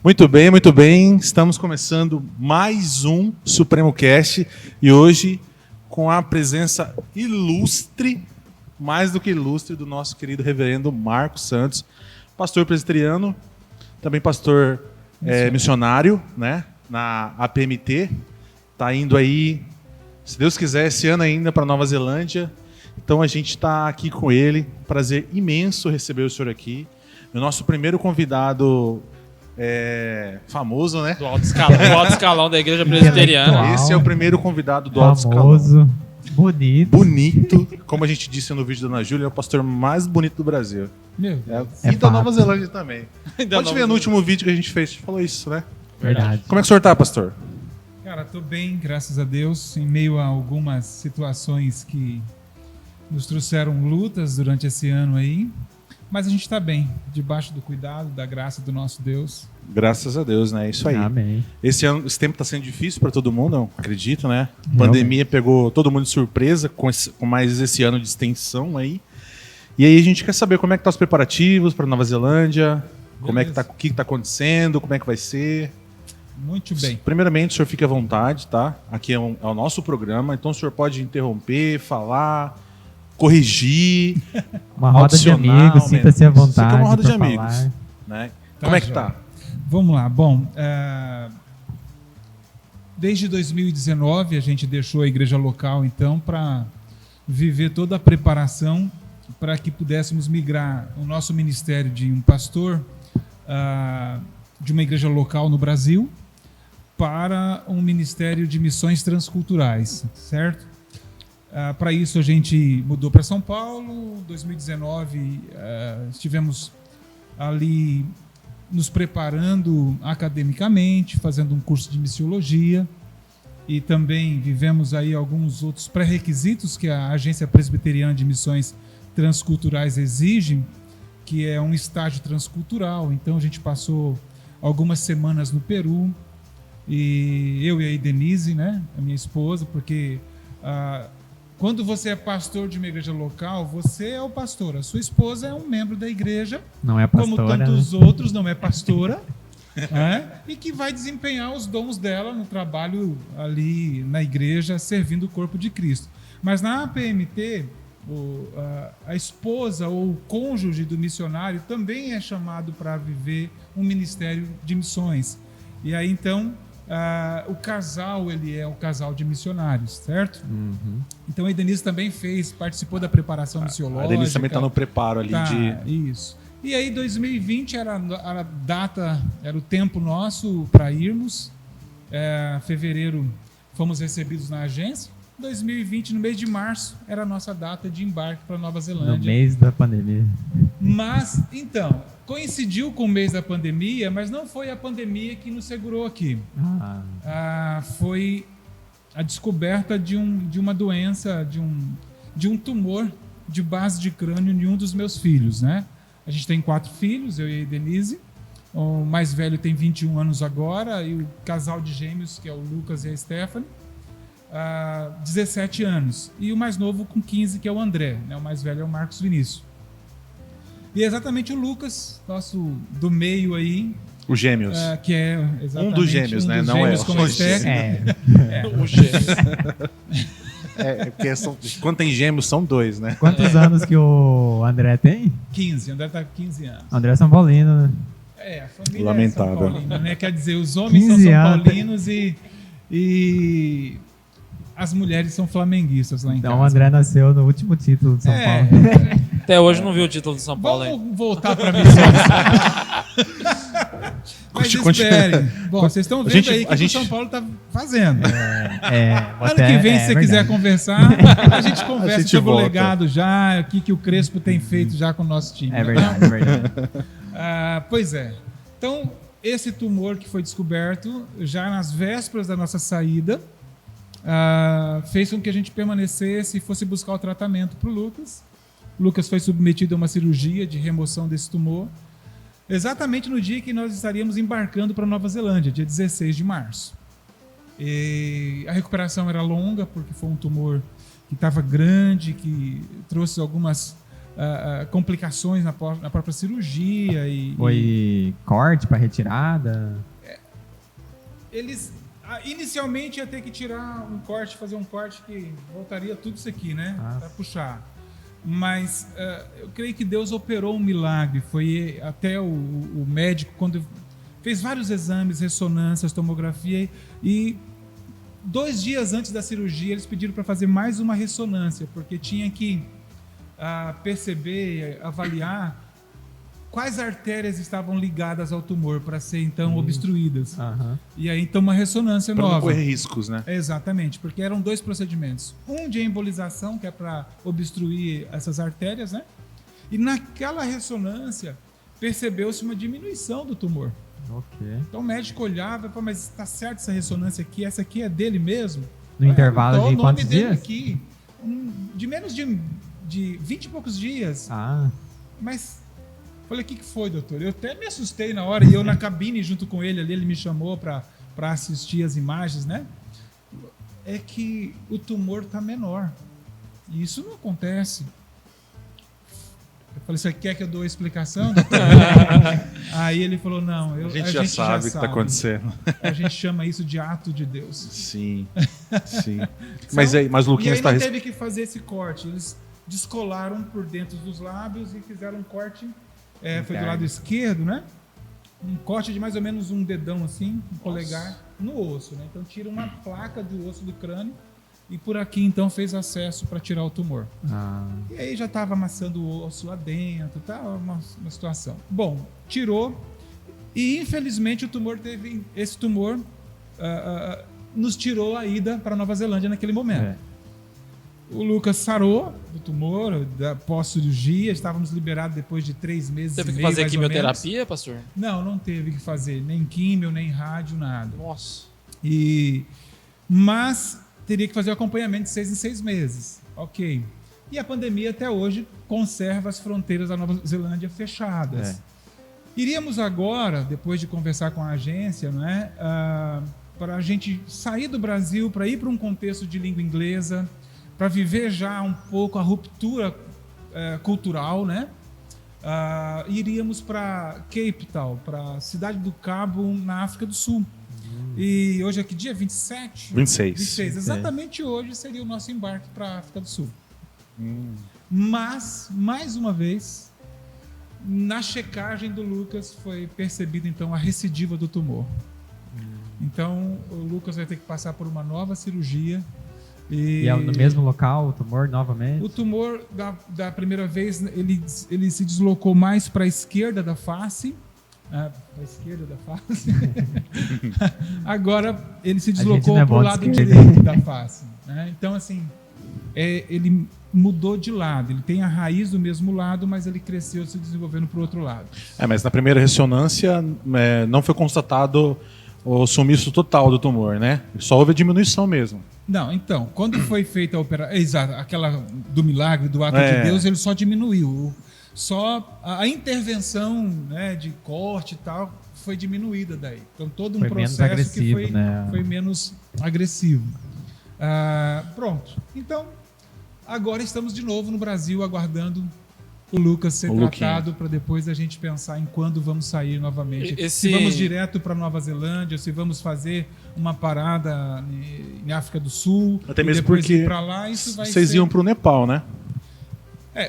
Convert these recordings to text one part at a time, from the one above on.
Muito bem, muito bem. Estamos começando mais um Supremo Cast e hoje com a presença ilustre, mais do que ilustre, do nosso querido reverendo Marcos Santos, pastor presbiteriano, também pastor missionário, né, na APMT. Está indo aí, se Deus quiser, esse ano ainda para Nova Zelândia. Então a gente está aqui com ele. Prazer imenso receber o senhor aqui. O nosso primeiro convidado famoso, né? Do alto escalão da igreja presbiteriana. Esse é o primeiro convidado do alto escalão. Famoso, bonito. Como a gente disse no vídeo da Ana Júlia, é o pastor mais bonito do Brasil. É E da Nova Zelândia também. Pode ver no último vídeo que a gente fez, a gente falou isso, né? Verdade. Como é que o senhor tá, pastor? Cara, tô bem, graças a Deus, em meio a algumas situações que nos trouxeram lutas durante esse ano aí, mas a gente está bem, debaixo do cuidado, da graça do nosso Deus. Graças a Deus, né? Isso aí. Amém. Esse tempo está sendo difícil para todo mundo, eu acredito, né? A pandemia pegou todo mundo de surpresa com mais esse ano de extensão aí. E aí a gente quer saber como é que tá os preparativos para Nova Zelândia, como é que tá, o que está acontecendo, como é que vai ser. Muito bem. Primeiramente, o senhor fique à vontade, tá? Aqui é o nosso programa, então o senhor pode interromper, falar, corrigir, uma roda de amigos, sinta-se à vontade. Isso aqui é uma roda de amigos, falar. né? Como é que tá? Vamos lá. Bom, desde 2019 a gente deixou a igreja local, então, para viver toda a preparação para que pudéssemos migrar o nosso ministério de um pastor de uma igreja local no Brasil para um ministério de missões transculturais, certo? Para isso a gente mudou para São Paulo. Em 2019 estivemos ali nos preparando academicamente, fazendo um curso de missiologia, e também vivemos aí alguns outros pré-requisitos que a Agência Presbiteriana de Missões Transculturais exige, que é um estágio transcultural. Então a gente passou algumas semanas no Peru, e eu e a Denise, né, a minha esposa, porque quando você é pastor de uma igreja local, você é o pastor. A sua esposa é um membro da igreja, não é pastora, como tantos outros, não é pastora, e que vai desempenhar os dons dela no trabalho ali na igreja, servindo o corpo de Cristo. Mas na APMT, a esposa ou o cônjuge do missionário também é chamado para viver um ministério de missões. E aí, então, o casal, ele é um casal de missionários, certo? Uhum. Então a Denise também participou da preparação missiológica. A Denise também está no preparo ali Isso. E aí 2020 era a data, era o tempo nosso para irmos. Fevereiro fomos recebidos na agência. 2020, no mês de março, era a nossa data de embarque para Nova Zelândia. No mês da pandemia. Mas, então, coincidiu com o mês da pandemia, mas não foi a pandemia que nos segurou aqui. Foi a descoberta de uma doença, de um tumor de base de crânio em um dos meus filhos, né? A gente tem 4 filhos, eu e a Denise. O mais velho tem 21 anos agora, e o casal de gêmeos, que é o Lucas e a Stephanie, 17 anos. E o mais novo com 15, que é o André, né? O mais velho é o Marcos Vinícius. E é exatamente o Lucas, nosso do meio aí. Os gêmeos. Que é exatamente um dos gêmeos, né? Dos não gêmeos, é como os gêmeos. Os gêmeos. Porque quando tem gêmeos, são 2, né? Quantos anos que o André tem? 15, o André tá com 15 anos. André é São Paulino, né? A família lamentável. é São Paulina, né? Quer dizer, os homens são São Paulinos e as mulheres são flamenguistas lá em casa. Então o André nasceu no último título de São Paulo. Até hoje não viu o título do São Paulo ainda. Vamos voltar para missões. Mas esperem. Bom, vocês estão vendo aí o São Paulo está fazendo. Ano que vem, se você quiser conversar, a gente conversa sobre o legado já, o que o Crespo tem feito já com o nosso time. É verdade, é verdade. Pois é. Então, esse tumor que foi descoberto já nas vésperas da nossa saída, fez com que a gente permanecesse e fosse buscar o tratamento para o Lucas. O Lucas foi submetido a uma cirurgia de remoção desse tumor, exatamente no dia que nós estaríamos embarcando para Nova Zelândia, dia 16 de março. E a recuperação era longa, porque foi um tumor que estava grande, que trouxe algumas complicações na própria cirurgia. Foi corte para retirada? Eles inicialmente ia ter que tirar um corte, fazer um corte que voltaria tudo isso aqui, né? Para puxar. Mas eu creio que Deus operou um milagre. Foi até o médico, quando fez vários exames, ressonâncias, tomografia, e 2 dias antes da cirurgia eles pediram para fazer mais uma ressonância, porque tinha que perceber, avaliar quais artérias estavam ligadas ao tumor para ser então obstruídas. E aí então uma ressonância pra nova. Não correr riscos, né? Exatamente, porque eram 2 procedimentos. Um de embolização, que é para obstruir essas artérias, né? E naquela ressonância percebeu-se uma diminuição do tumor. Então o médico olhava e falava, mas está certo essa ressonância aqui? Essa aqui é dele mesmo? No intervalo de quantos dias? Aqui, de menos de 20 e poucos dias. Mas falei, o que foi, doutor? Eu até me assustei na hora, e eu na cabine junto com ele ali, ele me chamou para assistir as imagens, né? É que o tumor está menor. E isso não acontece. Eu falei, você quer que eu dou a explicação, doutor? Aí ele falou, não, a gente já sabe o que está acontecendo. A gente chama isso de ato de Deus. Sim. Mas o Luquinhas está... E aí não teve que fazer esse corte. Eles descolaram por dentro dos lábios e fizeram um corte, foi do lado esquerdo, né? Um corte de mais ou menos um dedão assim, um polegar, no osso, né? Então tira uma placa do osso do crânio e por aqui então fez acesso para tirar o tumor. E aí já estava amassando o osso lá dentro, tá? Uma situação. Bom, tirou e infelizmente esse tumor nos tirou a ida para Nova Zelândia naquele momento. O Lucas sarou do tumor, da pós-cirurgia, estávamos liberados depois de 3 meses. Teve que fazer quimioterapia, pastor? Não teve que fazer, nem químio, nem rádio, nada. Nossa. Mas teria que fazer o acompanhamento de 6 em 6 meses. Ok. E a pandemia até hoje conserva as fronteiras da Nova Zelândia fechadas. Iríamos agora, depois de conversar com a agência, né, para a gente sair do Brasil, para ir para um contexto de língua inglesa, para viver já um pouco a ruptura cultural, né? Iríamos para Cape Town, para a Cidade do Cabo, na África do Sul. E hoje é que dia? 27? 26. Exatamente hoje seria o nosso embarque para a África do Sul. Mas, mais uma vez, na checagem do Lucas foi percebida então a recidiva do tumor. Então o Lucas vai ter que passar por uma nova cirurgia. E é no mesmo local o tumor novamente? O tumor da primeira vez ele se deslocou mais para a esquerda da face. Para a esquerda da face. Agora ele se deslocou para o lado direito da face. Né? Então assim, ele mudou de lado. Ele tem a raiz do mesmo lado, mas ele cresceu se desenvolvendo para o outro lado. Mas na primeira ressonância não foi constatado o sumiço total do tumor, né? Só houve a diminuição mesmo. Não, então, quando foi feita a operação, exato, aquela do milagre, do ato de Deus, ele só diminuiu. Só a intervenção, né, de corte e tal foi diminuída daí. Então todo um foi processo menos agressivo, que foi menos agressivo. Pronto. Então, agora estamos de novo no Brasil aguardando o Lucas ser tratado para depois a gente pensar em quando vamos sair novamente. Se vamos direto para Nova Zelândia, se vamos fazer uma parada em África do Sul, até mesmo depois porque ir para lá, isso vai vocês iam para o Nepal, né?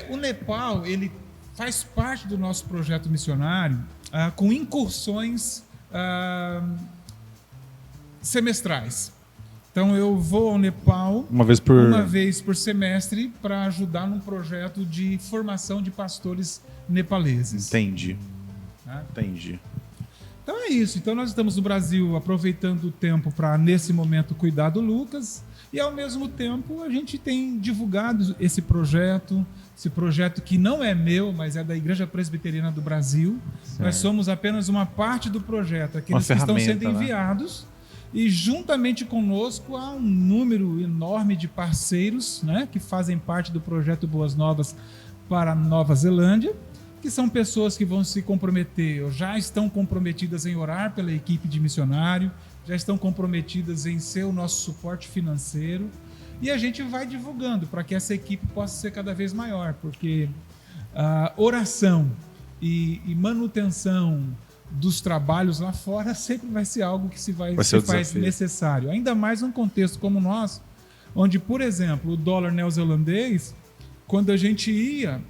O Nepal, ele faz parte do nosso projeto missionário com incursões semestrais. Então eu vou ao Nepal uma vez por semestre para ajudar num projeto de formação de pastores nepaleses. Entendi. Entendi. Então é isso. Então nós estamos no Brasil aproveitando o tempo para, nesse momento, cuidar do Lucas e, ao mesmo tempo, a gente tem divulgado esse projeto que não é meu, mas é da Igreja Presbiteriana do Brasil. Certo. Nós somos apenas uma parte do projeto, aqueles que estão sendo enviados. Né? E juntamente conosco há um número enorme de parceiros, né, que fazem parte do projeto Boas Novas para Nova Zelândia, que são pessoas que vão se comprometer, ou já estão comprometidas em orar pela equipe de missionário, já estão comprometidas em ser o nosso suporte financeiro, e a gente vai divulgando para que essa equipe possa ser cada vez maior, porque oração e manutenção dos trabalhos lá fora sempre vai ser algo que se faz necessário. Ainda mais num contexto como o nosso, onde, por exemplo, o dólar neozelandês, quando a gente ia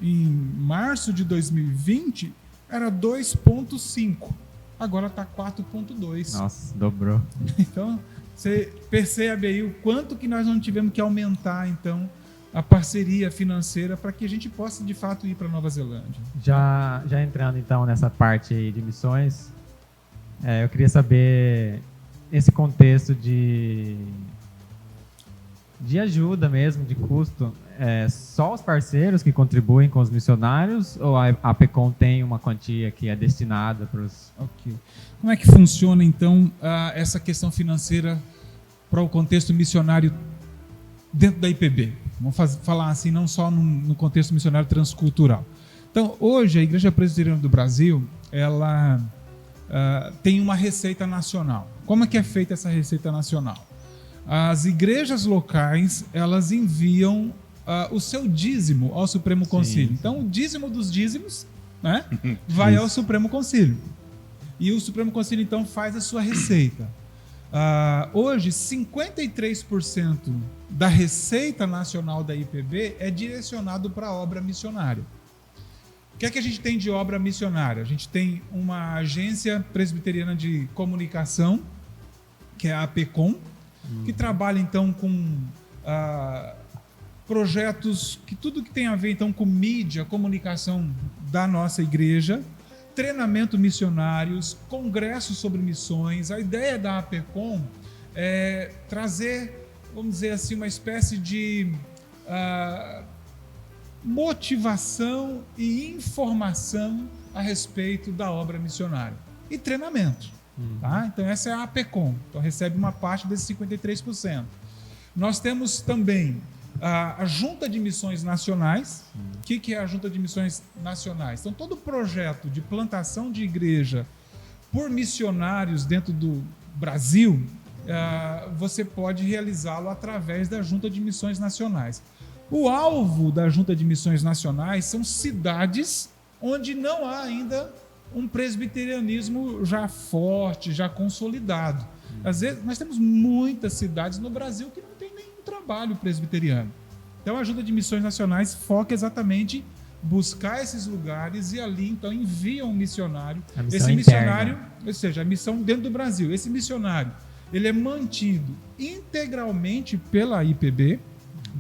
em março de 2020, era 2,5. Agora está 4,2. Nossa, dobrou. Então, você percebe aí o quanto que nós não tivemos que aumentar, então, a parceria financeira para que a gente possa, de fato, ir para Nova Zelândia. Já entrando, então, nessa parte aí de missões, eu queria saber esse contexto de ajuda mesmo, de custo. Só os parceiros que contribuem com os missionários ou a APECOM tem uma quantia que é destinada para os... Ok. Como é que funciona, então, essa questão financeira para o contexto missionário dentro da IPB? Vamos falar assim, não só no contexto missionário transcultural. Então, hoje, a Igreja Presbiteriana do Brasil, ela tem uma receita nacional. Como é que é feita essa receita nacional? As igrejas locais, elas enviam o seu dízimo ao Supremo Concílio. Sim. Então, o dízimo dos dízimos, né, vai ao Supremo Concílio. E o Supremo Concílio, então, faz a sua receita. Hoje, 53% da receita nacional da IPB é direcionado para a obra missionária. O que é que a gente tem de obra missionária? A gente tem uma agência presbiteriana de comunicação, que é a APECOM, que trabalha, então, com projetos, tudo que tem a ver, então, com mídia, comunicação da nossa igreja, treinamento missionários, congressos sobre missões. A ideia da APECOM é trazer, vamos dizer assim, uma espécie de motivação e informação a respeito da obra missionária. E treinamento. Tá? Então, essa é a APECOM. Então, recebe uma parte desses 53%. Nós temos também a Junta de Missões Nacionais. O que é a Junta de Missões Nacionais? Então, todo projeto de plantação de igreja por missionários dentro do Brasil, você pode realizá-lo através da Junta de Missões Nacionais. O alvo da Junta de Missões Nacionais são cidades onde não há ainda um presbiterianismo já forte, já consolidado. Às vezes, nós temos muitas cidades no Brasil que não tem nenhum trabalho presbiteriano. Então, a Junta de Missões Nacionais foca exatamente em buscar esses lugares e ali, então, envia um missionário. Esse missionário, ou seja, a missão dentro do Brasil, esse missionário, ele é mantido integralmente pela IPB.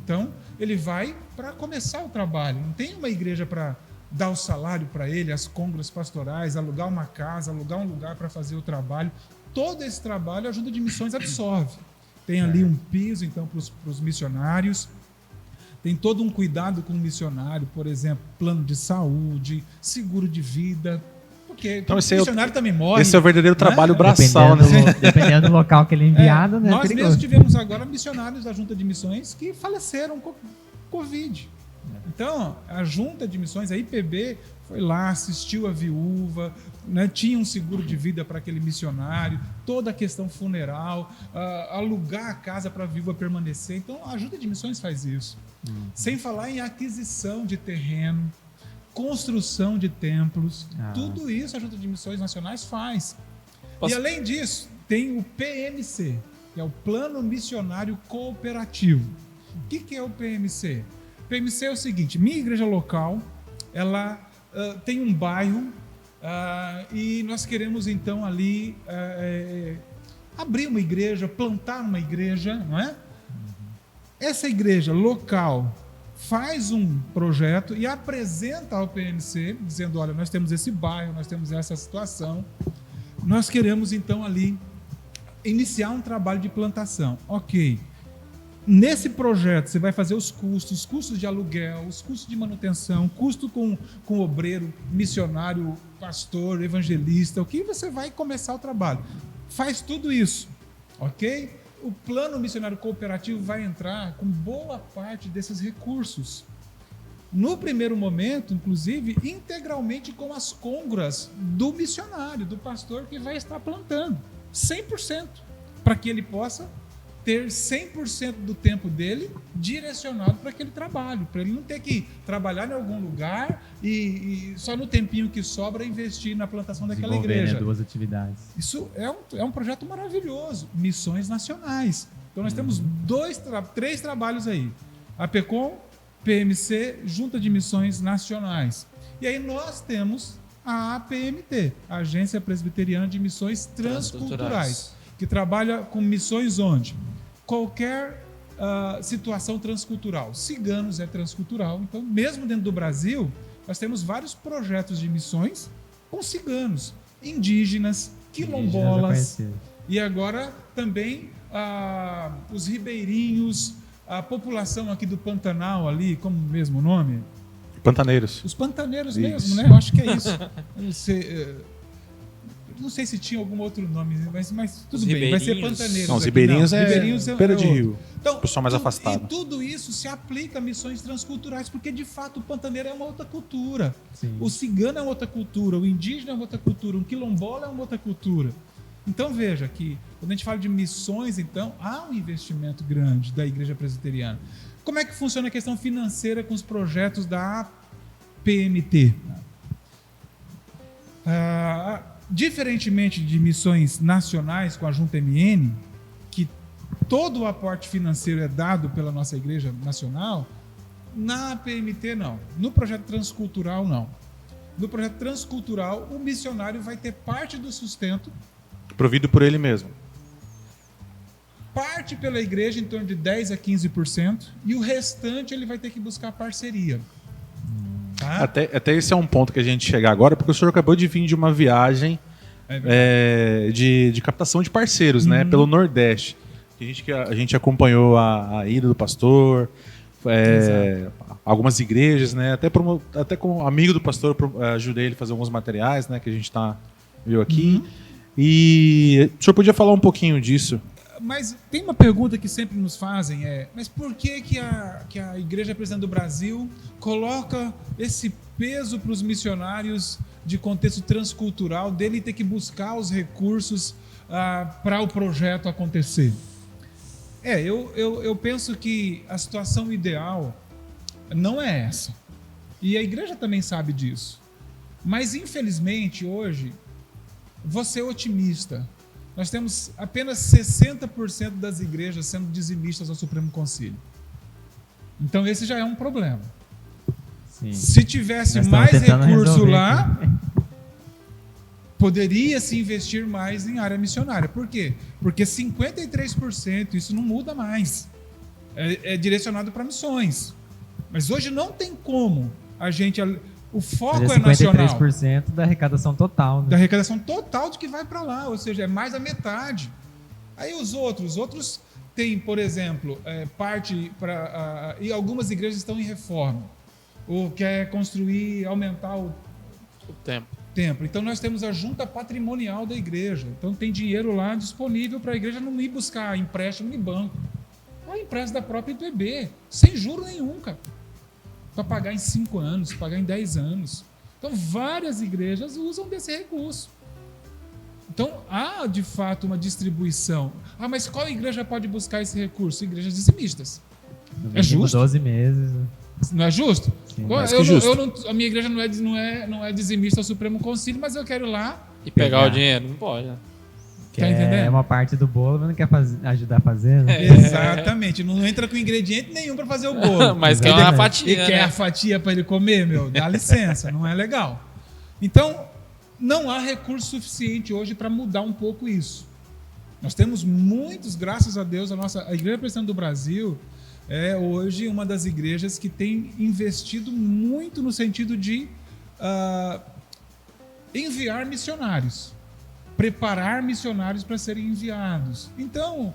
Então, ele vai para começar o trabalho. Não tem uma igreja para dar o salário para ele, as congras pastorais, alugar uma casa, alugar um lugar para fazer o trabalho. Todo esse trabalho a Junta de Missões absorve. Tem ali um piso, então, para os missionários. Tem todo um cuidado com o missionário, por exemplo, plano de saúde, seguro de vida. Porque então, o missionário também morre. Esse é o verdadeiro trabalho braçal. Dependendo do local que ele é enviado, né? Nós mesmos tivemos agora missionários da Junta de Missões que faleceram com Covid. Então, a Junta de Missões, a IPB, foi lá, assistiu a viúva, né, tinha um seguro de vida para aquele missionário, toda a questão funeral, alugar a casa para a viúva permanecer. Então, a Junta de Missões faz isso. Sem falar em aquisição de terreno, construção de templos, tudo isso a Junta de Missões Nacionais faz. E, além disso, tem o PMC, que é o Plano Missionário Cooperativo. O que é o PMC? O PMC é o seguinte: minha igreja local, ela tem um bairro e nós queremos então ali abrir uma igreja, plantar uma igreja, não é? Essa igreja local faz um projeto e apresenta ao PMC, dizendo: olha, nós temos esse bairro, nós temos essa situação, nós queremos então ali iniciar um trabalho de plantação. Ok. Nesse projeto, você vai fazer os custos de aluguel, os custos de manutenção, custo com obreiro, missionário, pastor, evangelista, o que você vai começar o trabalho. Faz tudo isso, ok? O plano missionário cooperativo vai entrar com boa parte desses recursos. No primeiro momento, inclusive, integralmente com as congras do missionário, do pastor que vai estar plantando. 100%, para que ele possa ter 100% do tempo dele direcionado para aquele trabalho, para ele não ter que trabalhar em algum lugar e só no tempinho que sobra investir na plantação daquela igreja. Né, 2 atividades. Isso é um projeto maravilhoso, missões nacionais. Então nós temos 3 trabalhos aí, a APECOM, PMC, Junta de Missões Nacionais. E aí nós temos a APMT, a Agência Presbiteriana de Missões Transculturais, que trabalha com missões onde qualquer situação transcultural. Ciganos é transcultural, então mesmo dentro do Brasil, nós temos vários projetos de missões com ciganos, indígenas, quilombolas e agora também os ribeirinhos, a população aqui do Pantanal ali, como o mesmo nome? Pantaneiros. Os pantaneiros Isso. mesmo, né? Eu acho que é isso. Eu não sei se tinha algum outro nome, mas tudo bem, vai ser pantaneiros. Não, os aqui. ribeirinhos Ribeirinhos é beira de rio. Então, O pessoal mais afastado. E tudo isso se aplica a missões transculturais, porque de fato o pantaneiro é uma outra cultura. Sim. O cigano é uma outra cultura, o indígena é uma outra cultura, um quilombola é uma outra cultura. Então veja que quando a gente fala de missões, então há um investimento grande da Igreja Presbiteriana. Como é que funciona a questão financeira com os projetos da APMT? Diferentemente de missões nacionais com a Junta MN, que todo o aporte financeiro é dado pela nossa Igreja Nacional, na APMT não. No projeto transcultural, não. No projeto transcultural, o missionário vai ter parte do sustento, Provido por ele mesmo. parte pela igreja, em torno de 10% a 15%, e o restante ele vai ter que buscar parceria. Tá? Até esse é um ponto que a gente chega agora, porque o senhor acabou de vir de uma viagem de captação de parceiros, né, pelo Nordeste. A gente acompanhou a ida do pastor, algumas igrejas, né, até como amigo do pastor, ajudei ele a fazer alguns materiais, né, que a gente viu aqui. E o senhor podia falar um pouquinho disso? Mas tem uma pergunta que sempre nos fazem, mas por que a Igreja Presbiteriana do Brasil coloca esse peso para os missionários de contexto transcultural, dele ter que buscar os recursos para o projeto acontecer? Eu penso que a situação ideal não é essa. E a igreja também sabe disso. Mas, infelizmente, hoje, vou ser otimista. Nós temos apenas 60% das igrejas sendo dizimistas ao Supremo Concílio. Então, esse já é um problema. Sim. Se tivesse mais recurso lá, poderia se investir mais em área missionária. Por quê? Porque 53%, isso não muda mais, é direcionado para missões. Mas hoje não tem como a gente... O foco é nacional. 53% da arrecadação total. Né? Da arrecadação total de que vai para lá, ou seja, é mais da metade. Aí os outros têm, por exemplo, parte para... e algumas igrejas estão em reforma. Ou quer construir, aumentar o templo. Então nós temos a junta patrimonial da igreja. Então tem dinheiro lá disponível para a igreja não ir buscar empréstimo em banco. É empréstimo da própria IPB, sem juro nenhum, cara. Para pagar em 5 anos, pagar em 10 anos. Então, várias igrejas usam desse recurso. Então, há, de fato, uma distribuição. Mas qual igreja pode buscar esse recurso? Igrejas dizimistas. É justo? 12 meses. Não é justo? Sim, a minha igreja não é dizimista ao Supremo Concílio, mas eu quero ir lá... E pegar o dinheiro? Não pode, né? Tá entendendo? É uma parte do bolo, mas não quer ajudar a fazer, né? Exatamente. Não entra com ingrediente nenhum para fazer o bolo. Mas quer uma fatia, E quer a fatia para ele comer, dá licença, não é legal. Então, não há recurso suficiente hoje para mudar um pouco isso. Nós temos muitos, graças a Deus, a Igreja Presbiteriana do Brasil é hoje uma das igrejas que tem investido muito no sentido de enviar missionários. Preparar missionários para serem enviados. Então,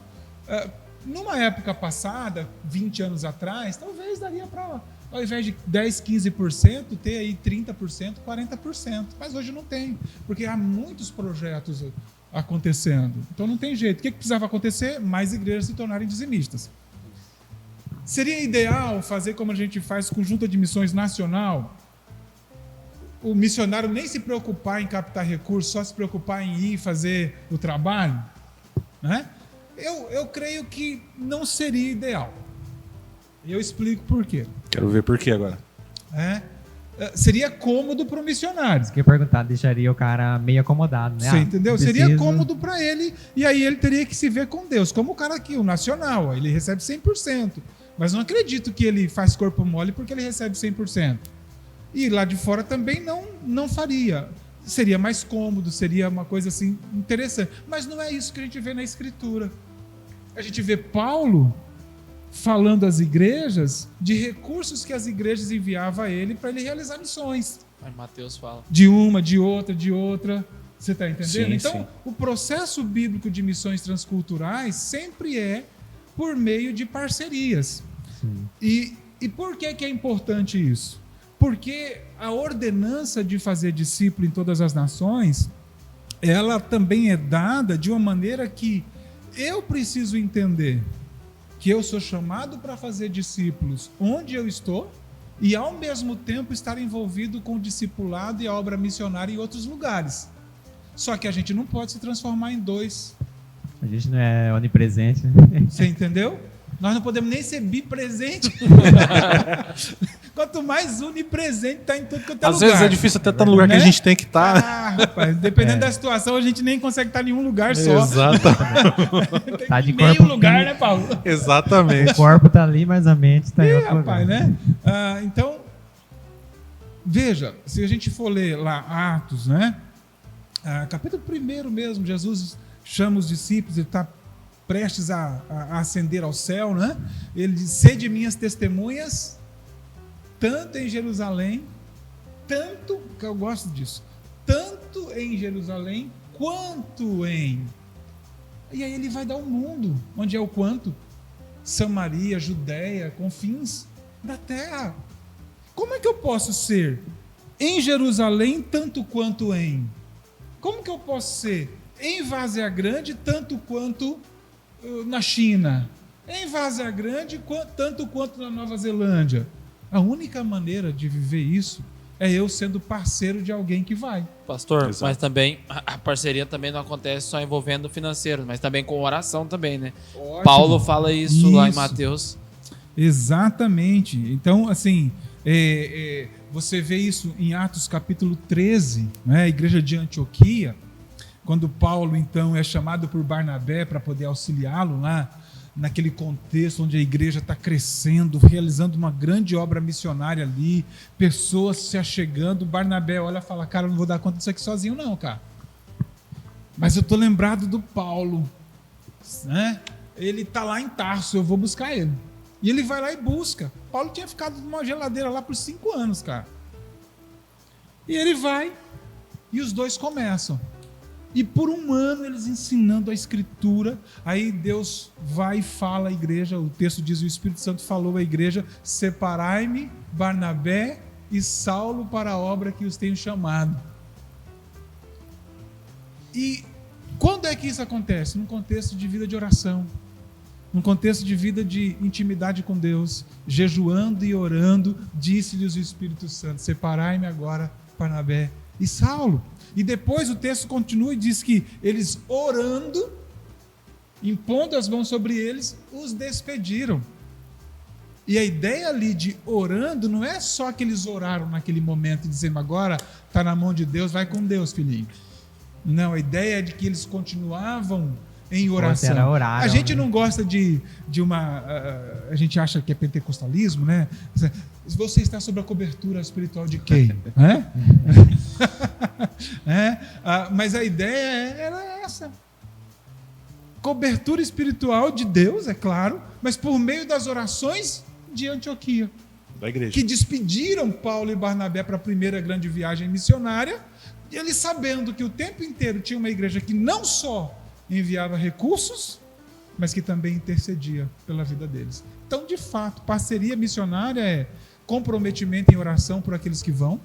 numa época passada, 20 anos atrás, talvez daria para, ao invés de 10, 15%, ter aí 30%, 40%. Mas hoje não tem, porque há muitos projetos acontecendo. Então não tem jeito. O que precisava acontecer? Mais igrejas se tornarem dizimistas. Seria ideal fazer como a gente faz com Junta de Missões Nacional, o missionário nem se preocupar em captar recursos, só se preocupar em ir fazer o trabalho, né? Eu creio que não seria ideal. Eu explico por quê. Quero ver por quê agora. Seria cômodo para o missionário. Isso que eu ia perguntar, deixaria o cara meio acomodado, né? Você entendeu? Seria preciso- cômodo para ele, e aí ele teria que se ver com Deus. Como o cara aqui, o nacional, ele recebe 100%. Mas não acredito que ele faz corpo mole porque ele recebe 100%. E lá de fora também não faria. Seria mais cômodo, seria uma coisa assim interessante. Mas não é isso que a gente vê na Escritura. A gente vê Paulo falando às igrejas de recursos que as igrejas enviavam a ele para ele realizar missões. Aí Mateus fala. De uma, de outra. Você está entendendo? Sim, Então, sim. o processo bíblico de missões transculturais sempre é por meio de parcerias. Sim. E por que é importante isso? Porque a ordenança de fazer discípulo em todas as nações, ela também é dada de uma maneira que eu preciso entender que eu sou chamado para fazer discípulos onde eu estou e, ao mesmo tempo, estar envolvido com o discipulado e a obra missionária em outros lugares. Só que a gente não pode se transformar em dois. A gente não é onipresente, né? Você entendeu? Nós não podemos nem ser bipresente. Quanto mais onipresente, está em tudo quanto é Às lugar. vezes é difícil até estar no lugar que a Né? gente tem que estar. Rapaz, dependendo da situação, a gente nem consegue estar em um lugar só. Exatamente. Tá de Em meio corpo lugar, físico. né, Paulo? Exatamente. O corpo tá ali, mas a mente tá em outro Rapaz, lugar. né? Então, veja, se a gente for ler lá Atos, né? Capítulo 1 mesmo, Jesus chama os discípulos, ele está prestes a ascender ao céu, né? Ele diz: sede minhas testemunhas, tanto em Jerusalém, tanto, que eu gosto disso, tanto em Jerusalém quanto em. E aí ele vai dar o mundo, onde é o quanto? Samaria, Judéia, confins da terra. Como é que eu posso ser em Jerusalém tanto quanto em? Como que eu posso ser em Várzea Grande tanto quanto na China? Em Várzea Grande tanto quanto na Nova Zelândia? A única maneira de viver isso é eu sendo parceiro de alguém que vai. Pastor, Exato. mas também a parceria também não acontece só envolvendo financeiro, mas também com oração também, né? Ótimo. Paulo fala isso lá em Isso. Mateus. Exatamente. Então, assim, você vê isso em Atos capítulo 13, né? A igreja de Antioquia, quando Paulo, então, é chamado por Barnabé para poder auxiliá-lo lá, naquele contexto onde a igreja está crescendo, realizando uma grande obra missionária ali, pessoas se achegando. Barnabé olha e fala: cara, eu não vou dar conta disso aqui sozinho não, cara. Mas eu estou lembrado do Paulo, né? Ele está lá em Tarso, eu vou buscar ele. E ele vai lá e busca. Paulo tinha ficado numa geladeira lá por 5 anos, cara. E ele vai, e os dois começam. E por um ano eles ensinando a Escritura. Aí Deus vai e fala à igreja. O texto diz: o Espírito Santo falou à igreja: separai-me, Barnabé e Saulo, para a obra que os tenho chamado. E quando é que isso acontece? Num contexto de vida de oração, num contexto de vida de intimidade com Deus, jejuando e orando. Disse-lhes o Espírito Santo: separai-me agora, Barnabé e Saulo. E depois o texto continua e diz que eles, orando, impondo as mãos sobre eles, os despediram. E a ideia ali de orando não é só que eles oraram naquele momento e dizendo: agora está na mão de Deus, vai com Deus, filhinho. Não, a ideia é de que eles continuavam em oração. Era oraram, A gente né? não gosta de uma... a gente acha que é pentecostalismo, né? Você está sob a cobertura espiritual de quem? Mas a ideia era essa. Cobertura espiritual de Deus, é claro, mas por meio das orações de Antioquia, Da igreja. que despediram Paulo e Barnabé para a primeira grande viagem missionária, e eles sabendo que o tempo inteiro tinha uma igreja que não só enviava recursos, mas que também intercedia pela vida deles. Então, de fato, parceria missionária é comprometimento em oração por aqueles que vão,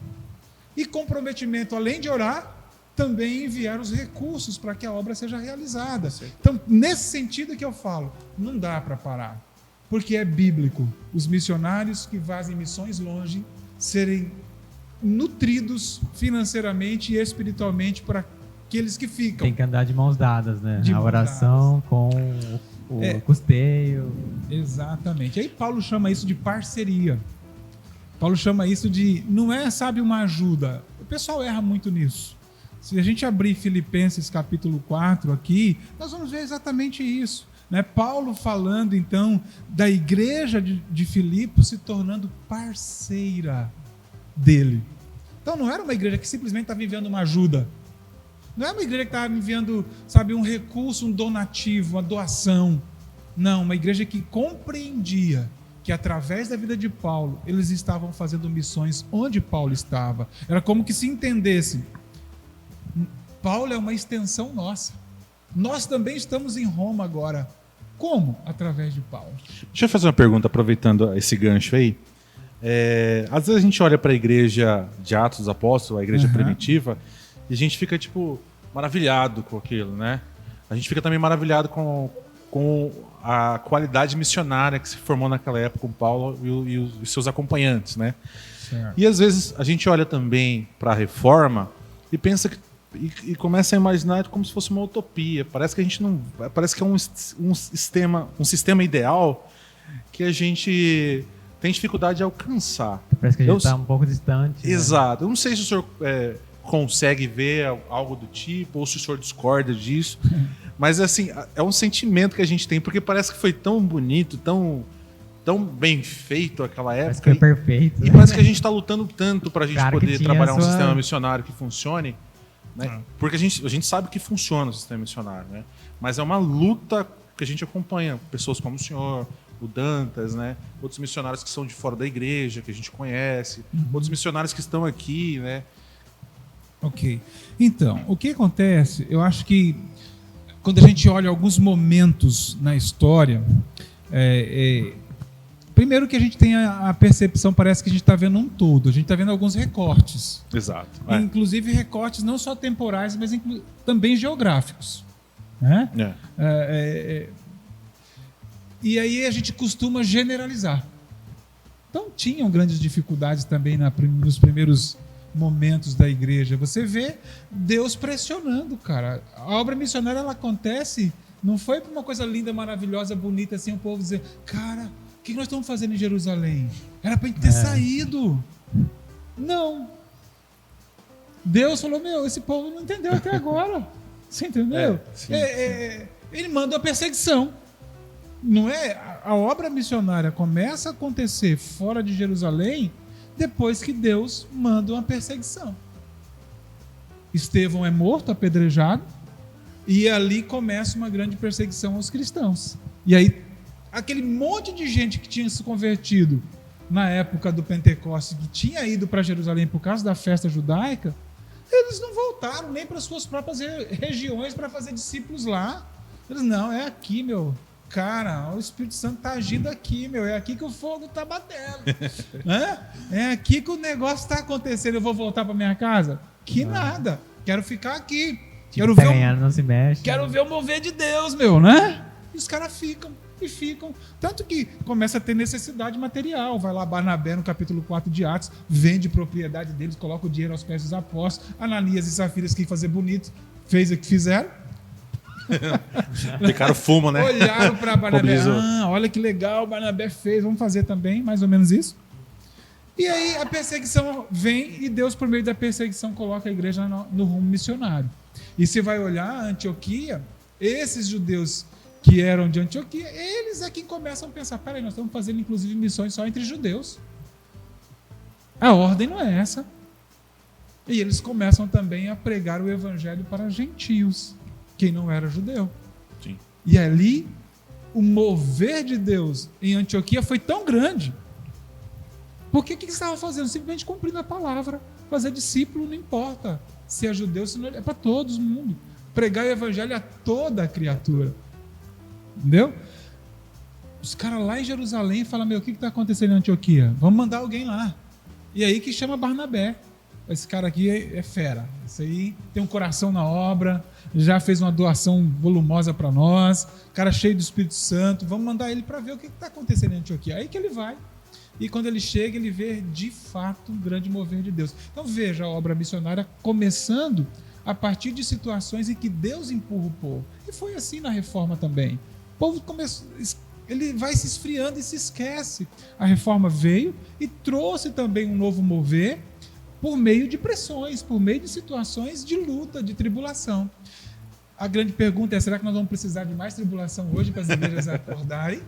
e comprometimento, além de orar, também enviar os recursos para que a obra seja realizada. Então, nesse sentido que eu falo, não dá para parar, porque é bíblico os missionários que fazem missões longe serem nutridos financeiramente e espiritualmente para aqueles que ficam. Tem que andar de mãos dadas, né? De a mãos oração com o custeio. Exatamente. Aí Paulo chama isso de parceria. Paulo chama isso de, não é, sabe, uma ajuda. O pessoal erra muito nisso. Se a gente abrir Filipenses capítulo 4 aqui, nós vamos ver exatamente isso. Né? Paulo falando, então, da igreja de Filipos se tornando parceira dele. Então não era uma igreja que simplesmente estava enviando uma ajuda. Não é uma igreja que estava enviando, sabe, um recurso, um donativo, uma doação. Não, uma igreja que compreendia que através da vida de Paulo, eles estavam fazendo missões onde Paulo estava. Era como que se entendesse, Paulo é uma extensão nossa. Nós também estamos em Roma agora. Como? Através de Paulo. Deixa eu fazer uma pergunta, aproveitando esse gancho aí. Às vezes a gente olha para a igreja de Atos dos Apóstolos, a igreja primitiva, e a gente fica, tipo, maravilhado com aquilo, né? A gente fica também maravilhado com a qualidade missionária que se formou naquela época com Paulo e os seus acompanhantes, né? Certo. E às vezes a gente olha também para a Reforma e pensa que e começa a imaginar como se fosse uma utopia. Parece que a gente não, parece que é um sistema ideal que a gente tem dificuldade de alcançar. Parece que a gente está um pouco distante. Exato. Eu não sei se o senhor consegue ver algo do tipo ou se o senhor discorda disso, mas assim, é um sentimento que a gente tem, porque parece que foi tão bonito, tão bem feito aquela época. Parece que foi perfeito. E parece que a gente está lutando tanto para a gente Cara, poder trabalhar um sistema missionário que funcione, né? Porque a gente sabe que funciona o sistema missionário, né? Mas é uma luta que a gente acompanha. Pessoas como o senhor, o Dantas, né? Outros missionários que são de fora da igreja, que a gente conhece. Outros missionários que estão aqui, né? Ok. Então, o que acontece, eu acho que quando a gente olha alguns momentos na história, primeiro que a gente tem a percepção, parece que a gente está vendo um todo, a gente está vendo alguns recortes. Exato. Inclusive recortes não só temporais, mas também geográficos. Né? E aí a gente costuma generalizar. Então tinham grandes dificuldades também nos primeiros momentos da igreja. Você vê Deus pressionando, cara. A obra missionária, ela acontece, não foi por uma coisa linda, maravilhosa, bonita, assim, o povo dizer, cara, o que nós estamos fazendo em Jerusalém? Era para a gente ter saído. Não. Deus falou, esse povo não entendeu até agora. Você entendeu? Sim. Ele manda a perseguição. Não é? A obra missionária começa a acontecer fora de Jerusalém depois que Deus manda uma perseguição. Estevão é morto, apedrejado, e ali começa uma grande perseguição aos cristãos. E aí, aquele monte de gente que tinha se convertido na época do Pentecostes, que tinha ido para Jerusalém por causa da festa judaica, eles não voltaram nem para suas próprias regiões para fazer discípulos lá. Eles, não, é aqui, meu. Cara, o Espírito Santo está agindo aqui, meu. É aqui que o fogo está batendo. É aqui que o negócio está acontecendo. Eu vou voltar para minha casa? Que nada. Quero ficar aqui. Quero ver ganhando, não se mexe. Quero ver o mover de Deus, meu, né? E os caras ficam. Tanto que começa a ter necessidade material. Vai lá Barnabé no capítulo 4 de Atos, vende propriedade deles, coloca o dinheiro aos pés dos apóstolos. Ananias e Safiras, que fazer bonito, fez o que fizeram. Ficaram fumo, né? Olharam para Barnabé. Olha que legal, Barnabé fez, vamos fazer também, mais ou menos isso. E aí a perseguição vem e Deus, por meio da perseguição, coloca a igreja no rumo missionário. E você vai olhar a Antioquia, esses judeus que eram de Antioquia, eles é que começam a pensar, peraí, nós estamos fazendo inclusive missões só entre judeus. A ordem não é essa. E eles começam também a pregar o evangelho para gentios, quem não era judeu. Sim. E ali, o mover de Deus em Antioquia foi tão grande. Porque o que eles estavam fazendo? Simplesmente cumprindo a palavra. Fazer discípulo não importa se é judeu, se não é para todo mundo. Pregar o evangelho a toda a criatura. Entendeu? Os caras lá em Jerusalém falam, o que está acontecendo em Antioquia? Vamos mandar alguém lá. E aí que chama Barnabé. Esse cara aqui é fera. Esse aí tem um coração na obra, já fez uma doação volumosa para nós, cara cheio do Espírito Santo, vamos mandar ele para ver o que está acontecendo em Antioquia. Aí que ele vai. E quando ele chega, ele vê de fato um grande mover de Deus. Então veja a obra missionária começando a partir de situações em que Deus empurra o povo. E foi assim na reforma também. O povo ele vai se esfriando e se esquece. A reforma veio e trouxe também um novo mover por meio de pressões, por meio de situações de luta, de tribulação. A grande pergunta é, será que nós vamos precisar de mais tribulação hoje para as igrejas acordarem?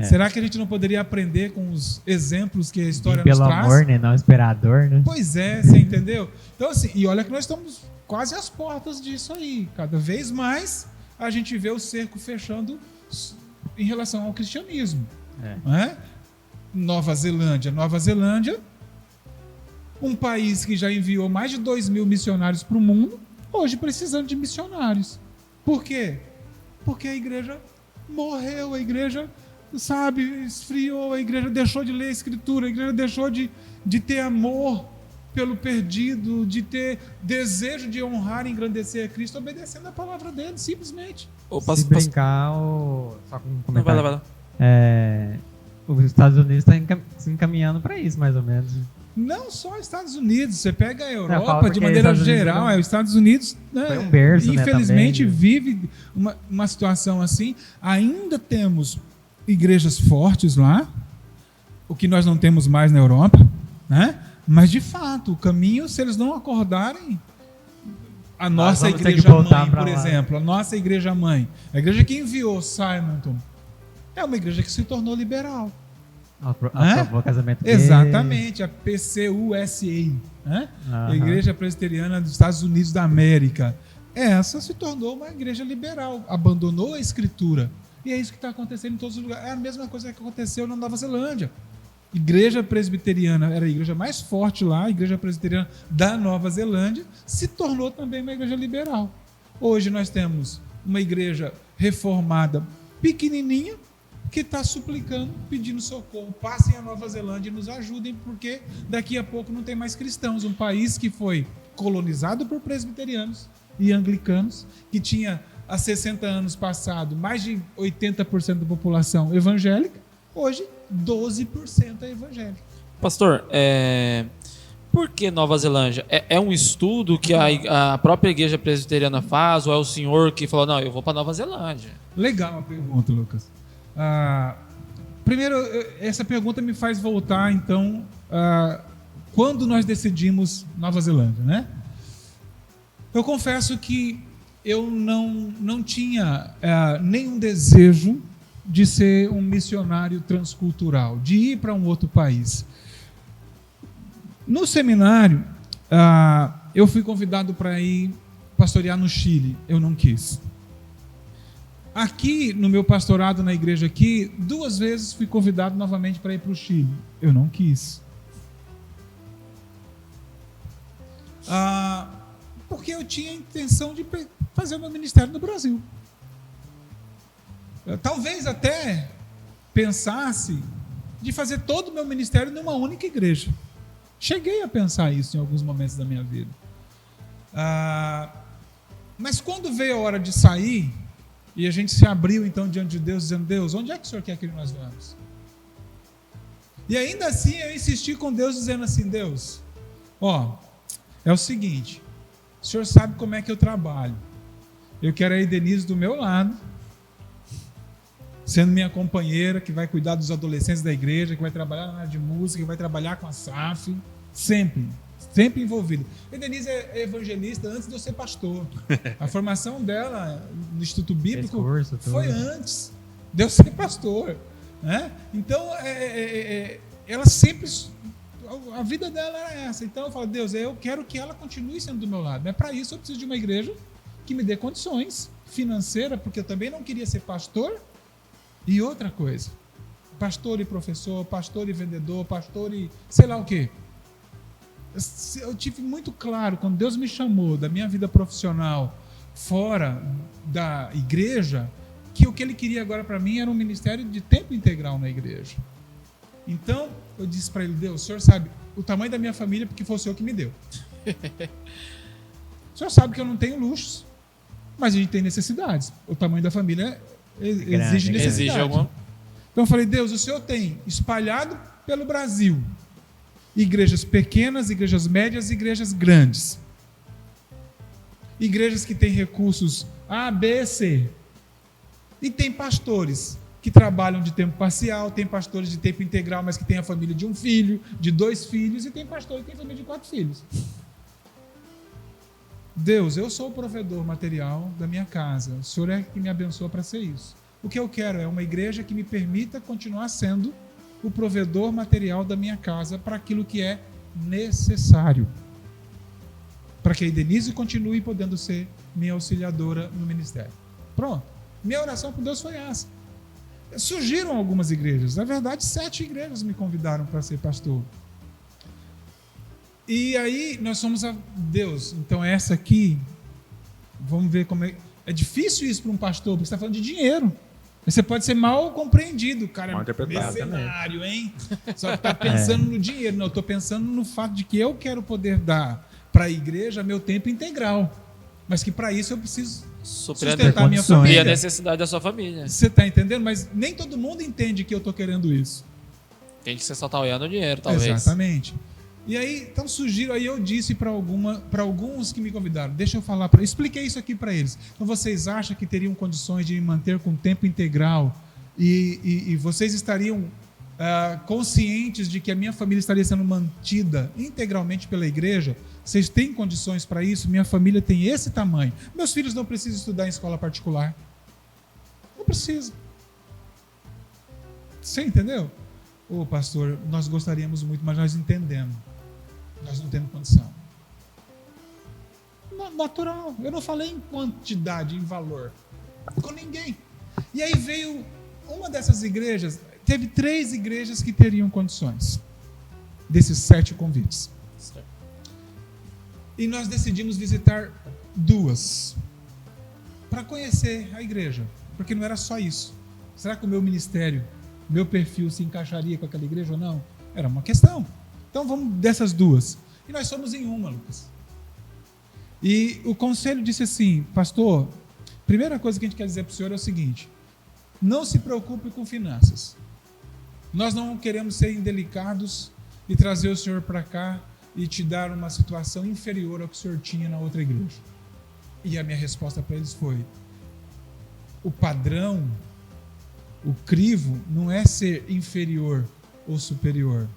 Será que a gente não poderia aprender com os exemplos que a história nos traz? Pelo amor, né? Não esperador, né? Pois é, você entendeu? Então, assim, e olha que nós estamos quase às portas disso aí. Cada vez mais a gente vê o cerco fechando em relação ao cristianismo. Não é? Nova Zelândia, um país que já enviou mais de 2.000 missionários para o mundo, hoje precisando de missionários. Por quê? Porque a igreja morreu, a igreja, esfriou, a igreja deixou de ler a Escritura, a igreja deixou de ter amor pelo perdido, de ter desejo de honrar e engrandecer a Cristo, obedecendo a palavra dele, simplesmente. Se brincar, só com um comentário. Vai lá. Os Estados Unidos estão se encaminhando para isso, mais ou menos. Não só os Estados Unidos, você pega a Europa de maneira geral, os Estados Unidos, né, foi um berço, infelizmente, também, vive uma situação assim. Ainda temos igrejas fortes lá, o que nós não temos mais na Europa, né? Mas de fato, o caminho, se eles não acordarem, a nossa igreja mãe, por exemplo, a nossa igreja mãe, a igreja que enviou Simonton, é uma igreja que se tornou liberal. Aprovou casamento gay. Exatamente, a PCUSA, né? A Igreja Presbiteriana dos Estados Unidos da América. Essa se tornou uma igreja liberal, abandonou a Escritura. E é isso que está acontecendo em todos os lugares. É a mesma coisa que aconteceu na Nova Zelândia. Igreja Presbiteriana era a igreja mais forte lá, a Igreja Presbiteriana da Nova Zelândia, se tornou também uma igreja liberal. Hoje nós temos uma igreja reformada pequenininha, que está suplicando, pedindo socorro. Passem a Nova Zelândia e nos ajudem, porque daqui a pouco não tem mais cristãos. Um país que foi colonizado por presbiterianos e anglicanos, que tinha há 60 anos passado mais de 80% da população evangélica, hoje 12% é evangélica. Pastor, por que Nova Zelândia? É um estudo que a própria igreja presbiteriana faz, ou é o senhor que falou, não, eu vou para Nova Zelândia? Legal a pergunta, Lucas. Primeiro, essa pergunta me faz voltar, então, quando nós decidimos Nova Zelândia, né? Eu confesso que eu não tinha nenhum desejo de ser um missionário transcultural, de ir para um outro país. No seminário, eu fui convidado para ir pastorear no Chile, eu não quis. Aqui, no meu pastorado na igreja aqui, 2 vezes fui convidado novamente para ir para o Chile. Eu não quis. Porque eu tinha a intenção de fazer o meu ministério no Brasil. Talvez até pensasse de fazer todo o meu ministério numa única igreja. Cheguei a pensar isso em alguns momentos da minha vida. Mas quando veio a hora de sair, e a gente se abriu então diante de Deus, dizendo, Deus, onde é que o Senhor quer que nós vamos? E ainda assim eu insisti com Deus, dizendo assim, Deus, é o seguinte, o Senhor sabe como é que eu trabalho. Eu quero a Denise do meu lado, sendo minha companheira, que vai cuidar dos adolescentes da igreja, que vai trabalhar na área de música, que vai trabalhar com a SAF, sempre envolvida. A Denise é evangelista antes de eu ser pastor. A formação dela no Instituto Bíblico foi antes de eu ser pastor, né? Então, ela sempre... A vida dela era essa. Então, eu falo, Deus, eu quero que ela continue sendo do meu lado. Mas para isso, eu preciso de uma igreja que me dê condições financeiras, porque eu também não queria ser pastor. E outra coisa, pastor e professor, pastor e vendedor, pastor e sei lá o quê. Eu tive muito claro, quando Deus me chamou da minha vida profissional fora da igreja, que o que Ele queria agora para mim era um ministério de tempo integral na igreja. Então, eu disse para Ele, Deus, o Senhor sabe o tamanho da minha família, porque foi o Senhor que me deu. O Senhor sabe que eu não tenho luxos, mas a gente tem necessidades. O tamanho da família exige necessidade. Exige alguma... Então eu falei, Deus, o Senhor tem espalhado pelo Brasil igrejas pequenas, igrejas médias, igrejas grandes. igrejas que têm recursos A, B, C. E tem pastores que trabalham de tempo parcial, tem pastores de tempo integral, mas que tem a família de um filho, de 2 filhos, e tem pastor que tem família de 4 filhos. Deus, eu sou o provedor material da minha casa. O Senhor é que me abençoa para ser isso. O que eu quero é uma igreja que me permita continuar sendo o provedor material da minha casa para aquilo que é necessário. Para que a Denise continue podendo ser minha auxiliadora no ministério. Pronto. Minha oração com Deus foi essa. Surgiram algumas igrejas. Na verdade, 7 igrejas me convidaram para ser pastor. E aí nós fomos a Deus. Então essa aqui, vamos ver como é. É difícil isso para um pastor, porque você está falando de dinheiro. Você pode ser mal compreendido, cara. Mal interpretado. Mercenário, hein? Só que está pensando no dinheiro. Não, eu estou pensando no fato de que eu quero poder dar para a igreja meu tempo integral. Mas que para isso eu preciso sustentar a minha família. E a necessidade da sua família. Você está entendendo? Mas nem todo mundo entende que eu estou querendo isso. Tem que você só tá olhando o dinheiro, talvez. Exatamente. E aí, então surgiram, aí eu disse para alguns que me convidaram, deixa eu falar, expliquei isso aqui para eles. Então vocês acham que teriam condições de me manter com tempo integral e vocês estariam conscientes de que a minha família estaria sendo mantida integralmente pela igreja? Vocês têm condições para isso? Minha família tem esse tamanho. Meus filhos não precisam estudar em escola particular. Não precisam. Você entendeu? Ô pastor, nós gostaríamos muito, mas nós entendemos. Nós não temos condição. Natural. Eu não falei em quantidade, em valor. Com ninguém. E aí veio uma dessas igrejas. Teve 3 igrejas que teriam condições. Desses 7 convites. Certo. E nós decidimos visitar 2. Para conhecer a igreja. Porque não era só isso. Será que o meu ministério, meu perfil se encaixaria com aquela igreja ou não? Era uma questão. Então vamos dessas 2. E nós fomos em uma, Lucas. E o conselho disse assim, pastor, primeira coisa que a gente quer dizer para o senhor é o seguinte, não se preocupe com finanças. Nós não queremos ser indelicados e trazer o senhor para cá e te dar uma situação inferior ao que o senhor tinha na outra igreja. E a minha resposta para eles foi, o padrão, o crivo não é ser inferior ou superior.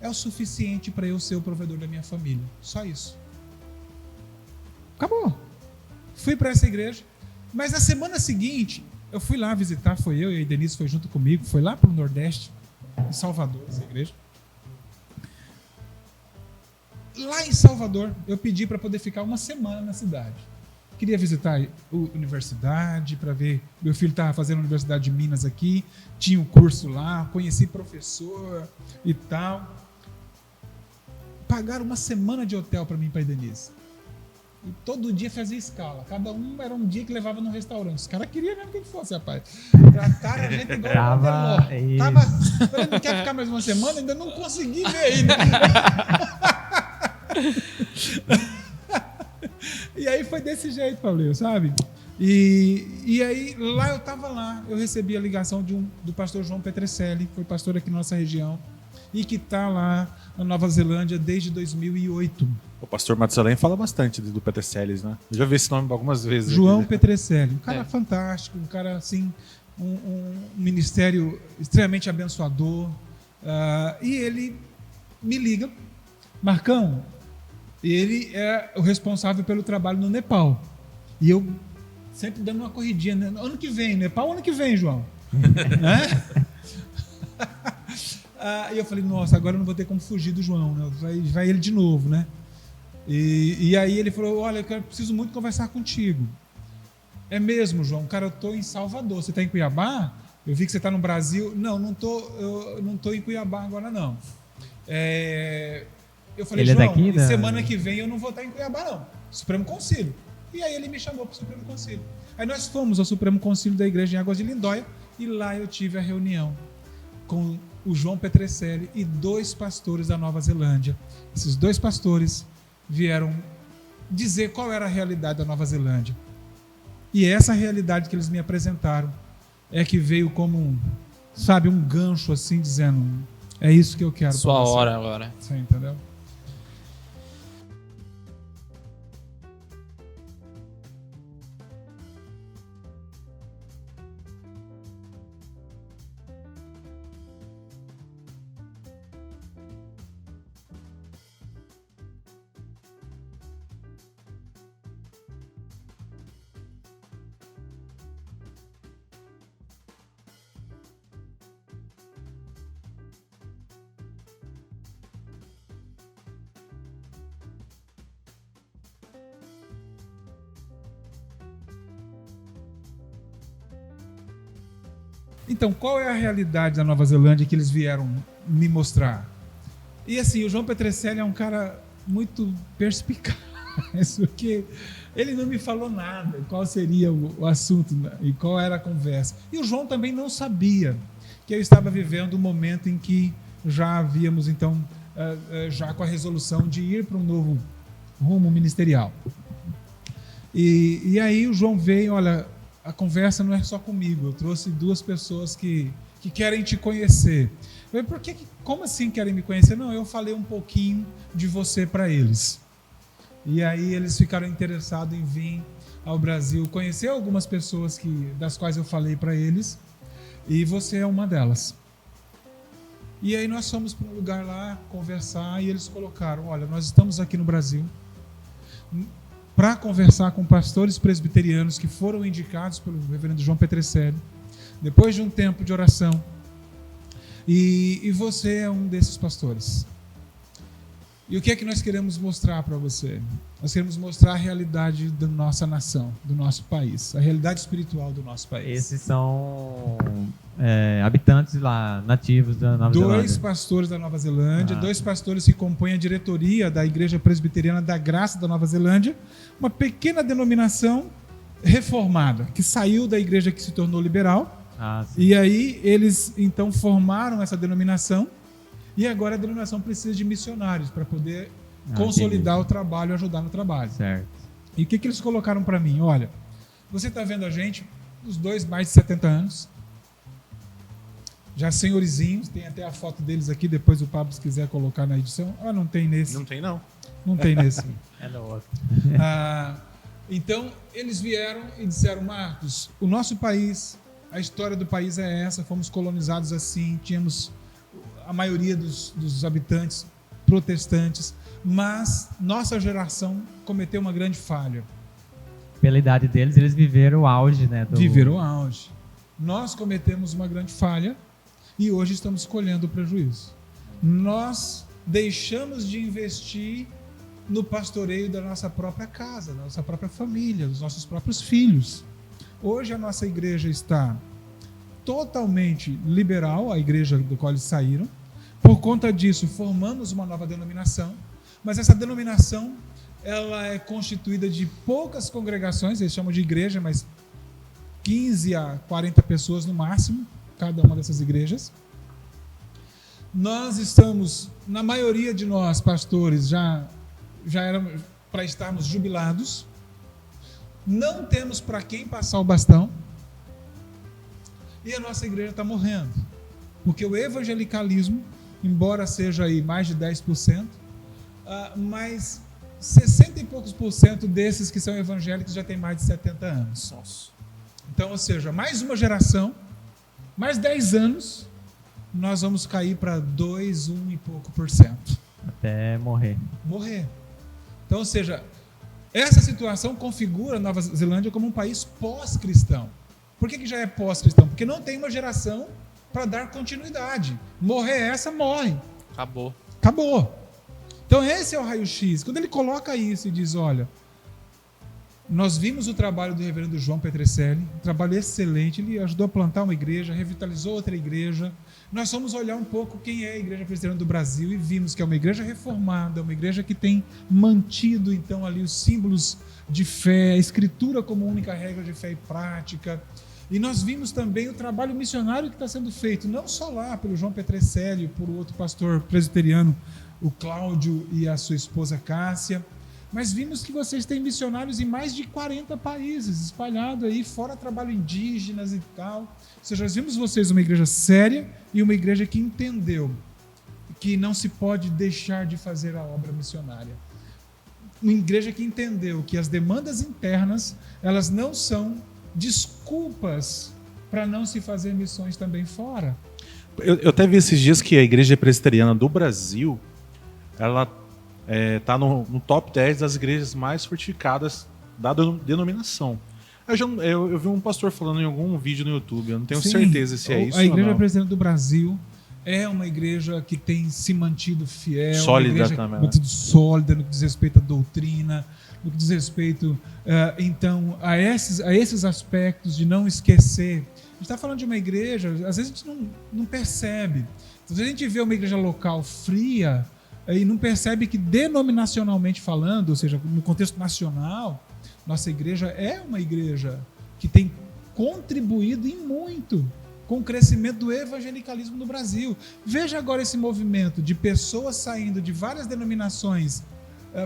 É o suficiente para eu ser o provedor da minha família. Só isso. Acabou. Fui para essa igreja. Mas na semana seguinte, eu fui lá visitar. Foi eu e a Denise foi junto comigo. Foi lá para o Nordeste, em Salvador, essa igreja. Lá em Salvador, eu pedi para poder ficar uma semana na cidade. Queria visitar a universidade para ver. Meu filho estava fazendo a Universidade de Minas aqui. Tinha um curso lá. Conheci professor e tal. Pagaram uma semana de hotel para mim e para a Denise. E todo dia fazia escala. Cada um era um dia que levava no restaurante. Os caras queriam mesmo que fosse, rapaz. Trataram a gente igual um Tava, não quer ficar mais uma semana? Ainda não consegui ver ainda. E aí foi desse jeito, Paulinho, sabe? E aí, lá eu estava lá. Eu recebi a ligação do pastor João Petrecelli, que foi pastor aqui na nossa região, e que está lá na Nova Zelândia desde 2008. O pastor Matusalém fala bastante do Petrecelli, né? Eu já vi esse nome algumas vezes. João Petrecelli, um cara fantástico, um cara assim, um ministério extremamente abençoador. E ele me liga, Marcão, ele é o responsável pelo trabalho no Nepal. E eu sempre dando uma corridinha, né? Ano que vem, Nepal, ano que vem, João. Né? E eu falei, nossa, agora eu não vou ter como fugir do João, né? Vai ele de novo, né? E aí ele falou, olha, eu preciso muito conversar contigo. É mesmo, João? Cara, eu estou em Salvador. Você está em Cuiabá? Eu vi que você está no Brasil. Não, eu não estou em Cuiabá agora, não. Eu falei, ele João, é semana que vem eu não vou estar em Cuiabá, não. Supremo Concílio. E aí ele me chamou para o Supremo Concílio. Aí nós fomos ao Supremo Concílio da Igreja em Águas de Lindóia e lá eu tive a reunião com o João Petrecelli e 2 pastores da Nova Zelândia. Esses 2 pastores vieram dizer qual era a realidade da Nova Zelândia. E essa realidade que eles me apresentaram é que veio como um gancho assim, dizendo, é isso que eu quero. Sua hora agora. Você entendeu? Então, qual é a realidade da Nova Zelândia que eles vieram me mostrar? E assim, o João Petrecelli é um cara muito perspicaz, porque ele não me falou nada, qual seria o assunto e qual era a conversa. E o João também não sabia que eu estava vivendo um momento em que já havíamos, então, já com a resolução de ir para um novo rumo ministerial. E aí o João veio, olha, a conversa não é só comigo, eu trouxe 2 pessoas que querem te conhecer. Eu falei, como assim querem me conhecer? Não, eu falei um pouquinho de você para eles. E aí eles ficaram interessados em vir ao Brasil, conhecer algumas pessoas das quais eu falei para eles, e você é uma delas. E aí nós fomos para um lugar lá conversar e eles colocaram, olha, nós estamos aqui no Brasil para conversar com pastores presbiterianos que foram indicados pelo reverendo João Petrecelli, depois de um tempo de oração, e você é um desses pastores. E o que é que nós queremos mostrar para você? Nós queremos mostrar a realidade da nossa nação, do nosso país, a realidade espiritual do nosso país. Esses são habitantes lá, nativos da Nova Zelândia. 2 pastores da Nova Zelândia, 2 pastores que compõem a diretoria da Igreja Presbiteriana da Graça da Nova Zelândia, uma pequena denominação reformada, que saiu da igreja que se tornou liberal. E aí eles então formaram essa denominação, e agora a denominação precisa de missionários para poder consolidar o trabalho, ajudar no trabalho. Certo. E o que eles colocaram para mim? Olha, você está vendo a gente, os 2 mais de 70 anos, já senhorizinhos, tem até a foto deles aqui, depois o Pablo, se quiser colocar na edição. Não tem nesse. Não tem, não. Não tem nesse. É no outro. Então, eles vieram e disseram, Marcos, o nosso país, a história do país é essa, fomos colonizados assim, tínhamos a maioria dos habitantes protestantes, mas nossa geração cometeu uma grande falha. Pela idade deles, eles viveram o auge, né? Viveram o auge. Nós cometemos uma grande falha e hoje estamos colhendo o prejuízo. Nós deixamos de investir no pastoreio da nossa própria casa, da nossa própria família, dos nossos próprios filhos. Hoje a nossa igreja está totalmente liberal, a igreja do qual eles saíram. Por conta disso, formamos uma nova denominação, mas essa denominação ela é constituída de poucas congregações, eles chamam de igreja, mas 15 a 40 pessoas no máximo, cada uma dessas igrejas. Nós estamos, na maioria de nós, pastores, já éramos para estarmos jubilados, não temos para quem passar o bastão, e a nossa igreja está morrendo, porque o evangelicalismo, embora seja aí mais de 10%, mas 60 e poucos % desses que são evangélicos já têm mais de 70 anos. Nossa. Então, ou seja, mais uma geração, mais 10 anos, nós vamos cair para 2, 1 e pouco %. Até morrer. Morrer. Então, ou seja, essa situação configura a Nova Zelândia como um país pós-cristão. Por que já é pós-cristão? Porque não tem uma geração para dar continuidade. Morrer essa, morre. Acabou. Acabou. Então esse é o raio-x. Quando ele coloca isso e diz, olha, nós vimos o trabalho do reverendo João Petrecelli, um trabalho excelente, ele ajudou a plantar uma igreja, revitalizou outra igreja. Nós fomos olhar um pouco quem é a Igreja Presbiteriana do Brasil e vimos que é uma igreja reformada, uma igreja que tem mantido então ali os símbolos de fé, a escritura como única regra de fé e prática. E nós vimos também o trabalho missionário que está sendo feito, não só lá pelo João Petrecelli, por outro pastor presbiteriano, o Cláudio e a sua esposa Cássia, mas vimos que vocês têm missionários em mais de 40 países, espalhados aí, fora trabalho indígenas e tal. Ou seja, nós vimos vocês uma igreja séria e uma igreja que entendeu que não se pode deixar de fazer a obra missionária. Uma igreja que entendeu que as demandas internas, elas não são desculpas para não se fazer missões também fora. Eu até vi esses dias que a Igreja Presbiteriana do Brasil, ela está no top 10 das igrejas mais fortificadas da denominação. Eu vi um pastor falando em algum vídeo no YouTube, eu não tenho certeza se é isso a Igreja ou não. Presbiteriana do Brasil é uma igreja que tem se mantido fiel, Sólida uma igreja também, né? mantido sólida no que diz respeito à doutrina, no que diz respeito, então, a esses aspectos de não esquecer. A gente está falando de uma igreja, às vezes a gente não percebe. Às vezes a gente vê uma igreja local fria e não percebe que, denominacionalmente falando, ou seja, no contexto nacional, nossa igreja é uma igreja que tem contribuído em muito com o crescimento do evangelicalismo no Brasil. Veja agora esse movimento de pessoas saindo de várias denominações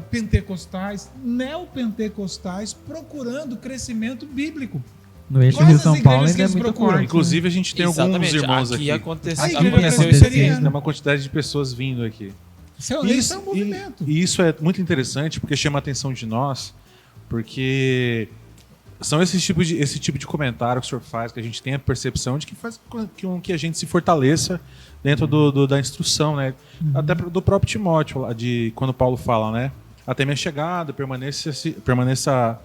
pentecostais, neopentecostais, procurando crescimento bíblico. No eixo Quais Rio as São igrejas Paulo que ainda é eles muito procuram? forte. Inclusive, a gente tem alguns irmãos aqui. Presbiteriana. Tem uma quantidade de pessoas vindo aqui. Isso é um movimento. E isso é muito interessante porque chama a atenção de nós, porque são esse tipo de comentário que o senhor faz, que a gente tem a percepção de que faz com que a gente se fortaleça dentro da instrução, né? Até do próprio Timóteo, lá de quando Paulo fala, né? Até minha chegada, permaneça.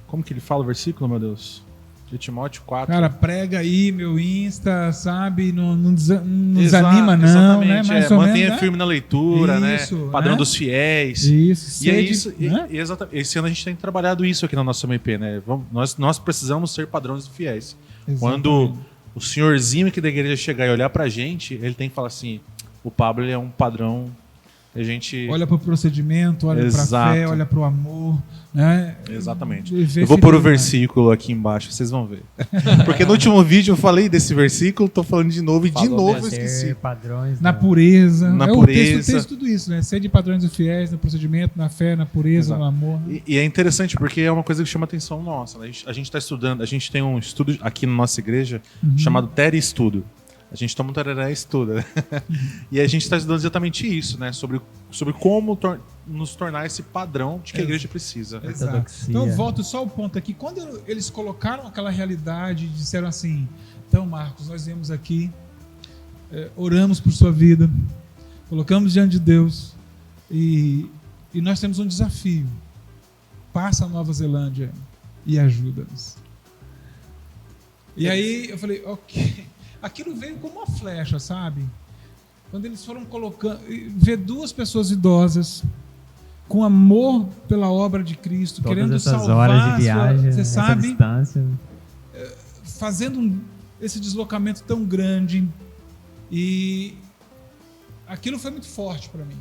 Como que ele fala o versículo, meu Deus? De Timóteo 4. Cara, prega aí meu Insta, sabe? Não desanima, Exato, não, exatamente, né? Mais ou mantenha menos, né? firme na leitura, Isso, né? Padrão né? dos fiéis. Isso, E é sede, isso, né? exatamente. Esse ano a gente tem trabalhado isso aqui na nossa MP, né? Nós precisamos ser padrões fiéis. Exatamente. Quando o senhorzinho aqui da igreja chegar e olhar pra gente, ele tem que falar assim: o Pablo ele é um padrão. A gente. Olha para o procedimento, olha para a Exato. fé, olha para o amor, né? Exatamente. Vê Eu vou pôr o fidelidade. versículo aqui embaixo, vocês vão ver. Porque no último vídeo eu falei desse versículo, tô falando de novo e de Falou novo eu mesmo. esqueci. Ser padrões, Na né? pureza. Na O pureza. texto tudo isso, né? Ser de padrões e fiéis, no procedimento, na fé, na pureza, Exato. no amor. E é interessante porque é uma coisa que chama atenção nossa. Né? A gente está estudando, a gente tem um estudo aqui na nossa igreja chamado Tere Estudo. A gente toma um tereré e estuda. E a gente está estudando exatamente isso, né? Sobre como nos tornar esse padrão de que a igreja precisa. Exato. Ortodoxia. Então, eu volto só ao ponto aqui. Quando eles colocaram aquela realidade e disseram assim: então, Marcos, nós viemos aqui, oramos por sua vida, colocamos diante de Deus e nós temos um desafio. Passa a Nova Zelândia e ajuda-nos. E aí eu falei: ok. Aquilo veio como uma flecha, sabe? Quando eles foram colocando, ver duas pessoas idosas com amor pela obra de Cristo, Todas querendo essas salvar horas de viagem, você essa sabe, distância. fazendo esse deslocamento tão grande, e aquilo foi muito forte para mim.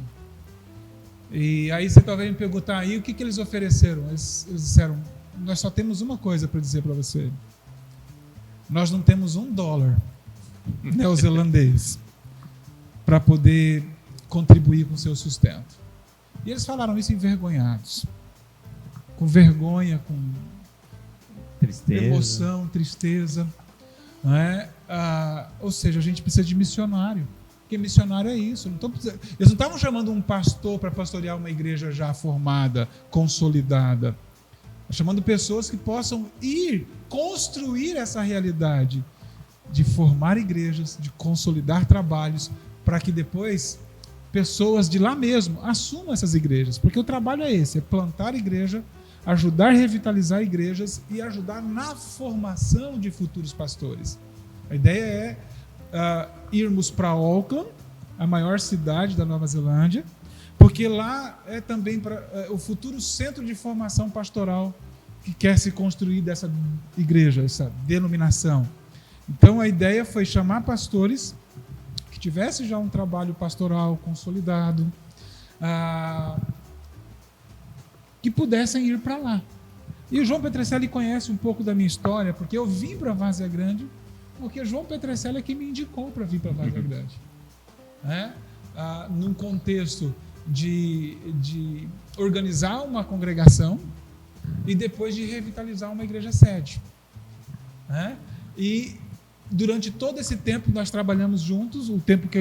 E aí você talvez me perguntar aí o que eles ofereceram. Eles disseram: nós só temos uma coisa para dizer para você. Nós não temos $1 neozelandês para poder contribuir com o seu sustento. E eles falaram isso envergonhados, com vergonha, com Tristeza. emoção, tristeza, não é? Ou seja, a gente precisa de missionário, porque missionário é isso. Eles não estavam chamando um pastor para pastorear uma igreja já formada, consolidada, chamando pessoas que possam ir construir essa realidade de formar igrejas, de consolidar trabalhos, para que depois pessoas de lá mesmo assumam essas igrejas, porque o trabalho é esse: é plantar igreja, ajudar a revitalizar igrejas e ajudar na formação de futuros pastores. A ideia é irmos para Auckland, a maior cidade da Nova Zelândia, porque lá é também o futuro centro de formação pastoral que quer se construir dessa igreja, essa denominação. Então a ideia foi chamar pastores que tivessem já um trabalho pastoral consolidado, que pudessem ir para lá. E o João Petrecelli conhece um pouco da minha história, porque eu vim para Várzea Grande, porque João Petrecelli é quem me indicou para vir para Várzea Grande. Num contexto de organizar uma congregação e depois de revitalizar uma igreja sede. E durante todo esse tempo nós trabalhamos juntos, o tempo que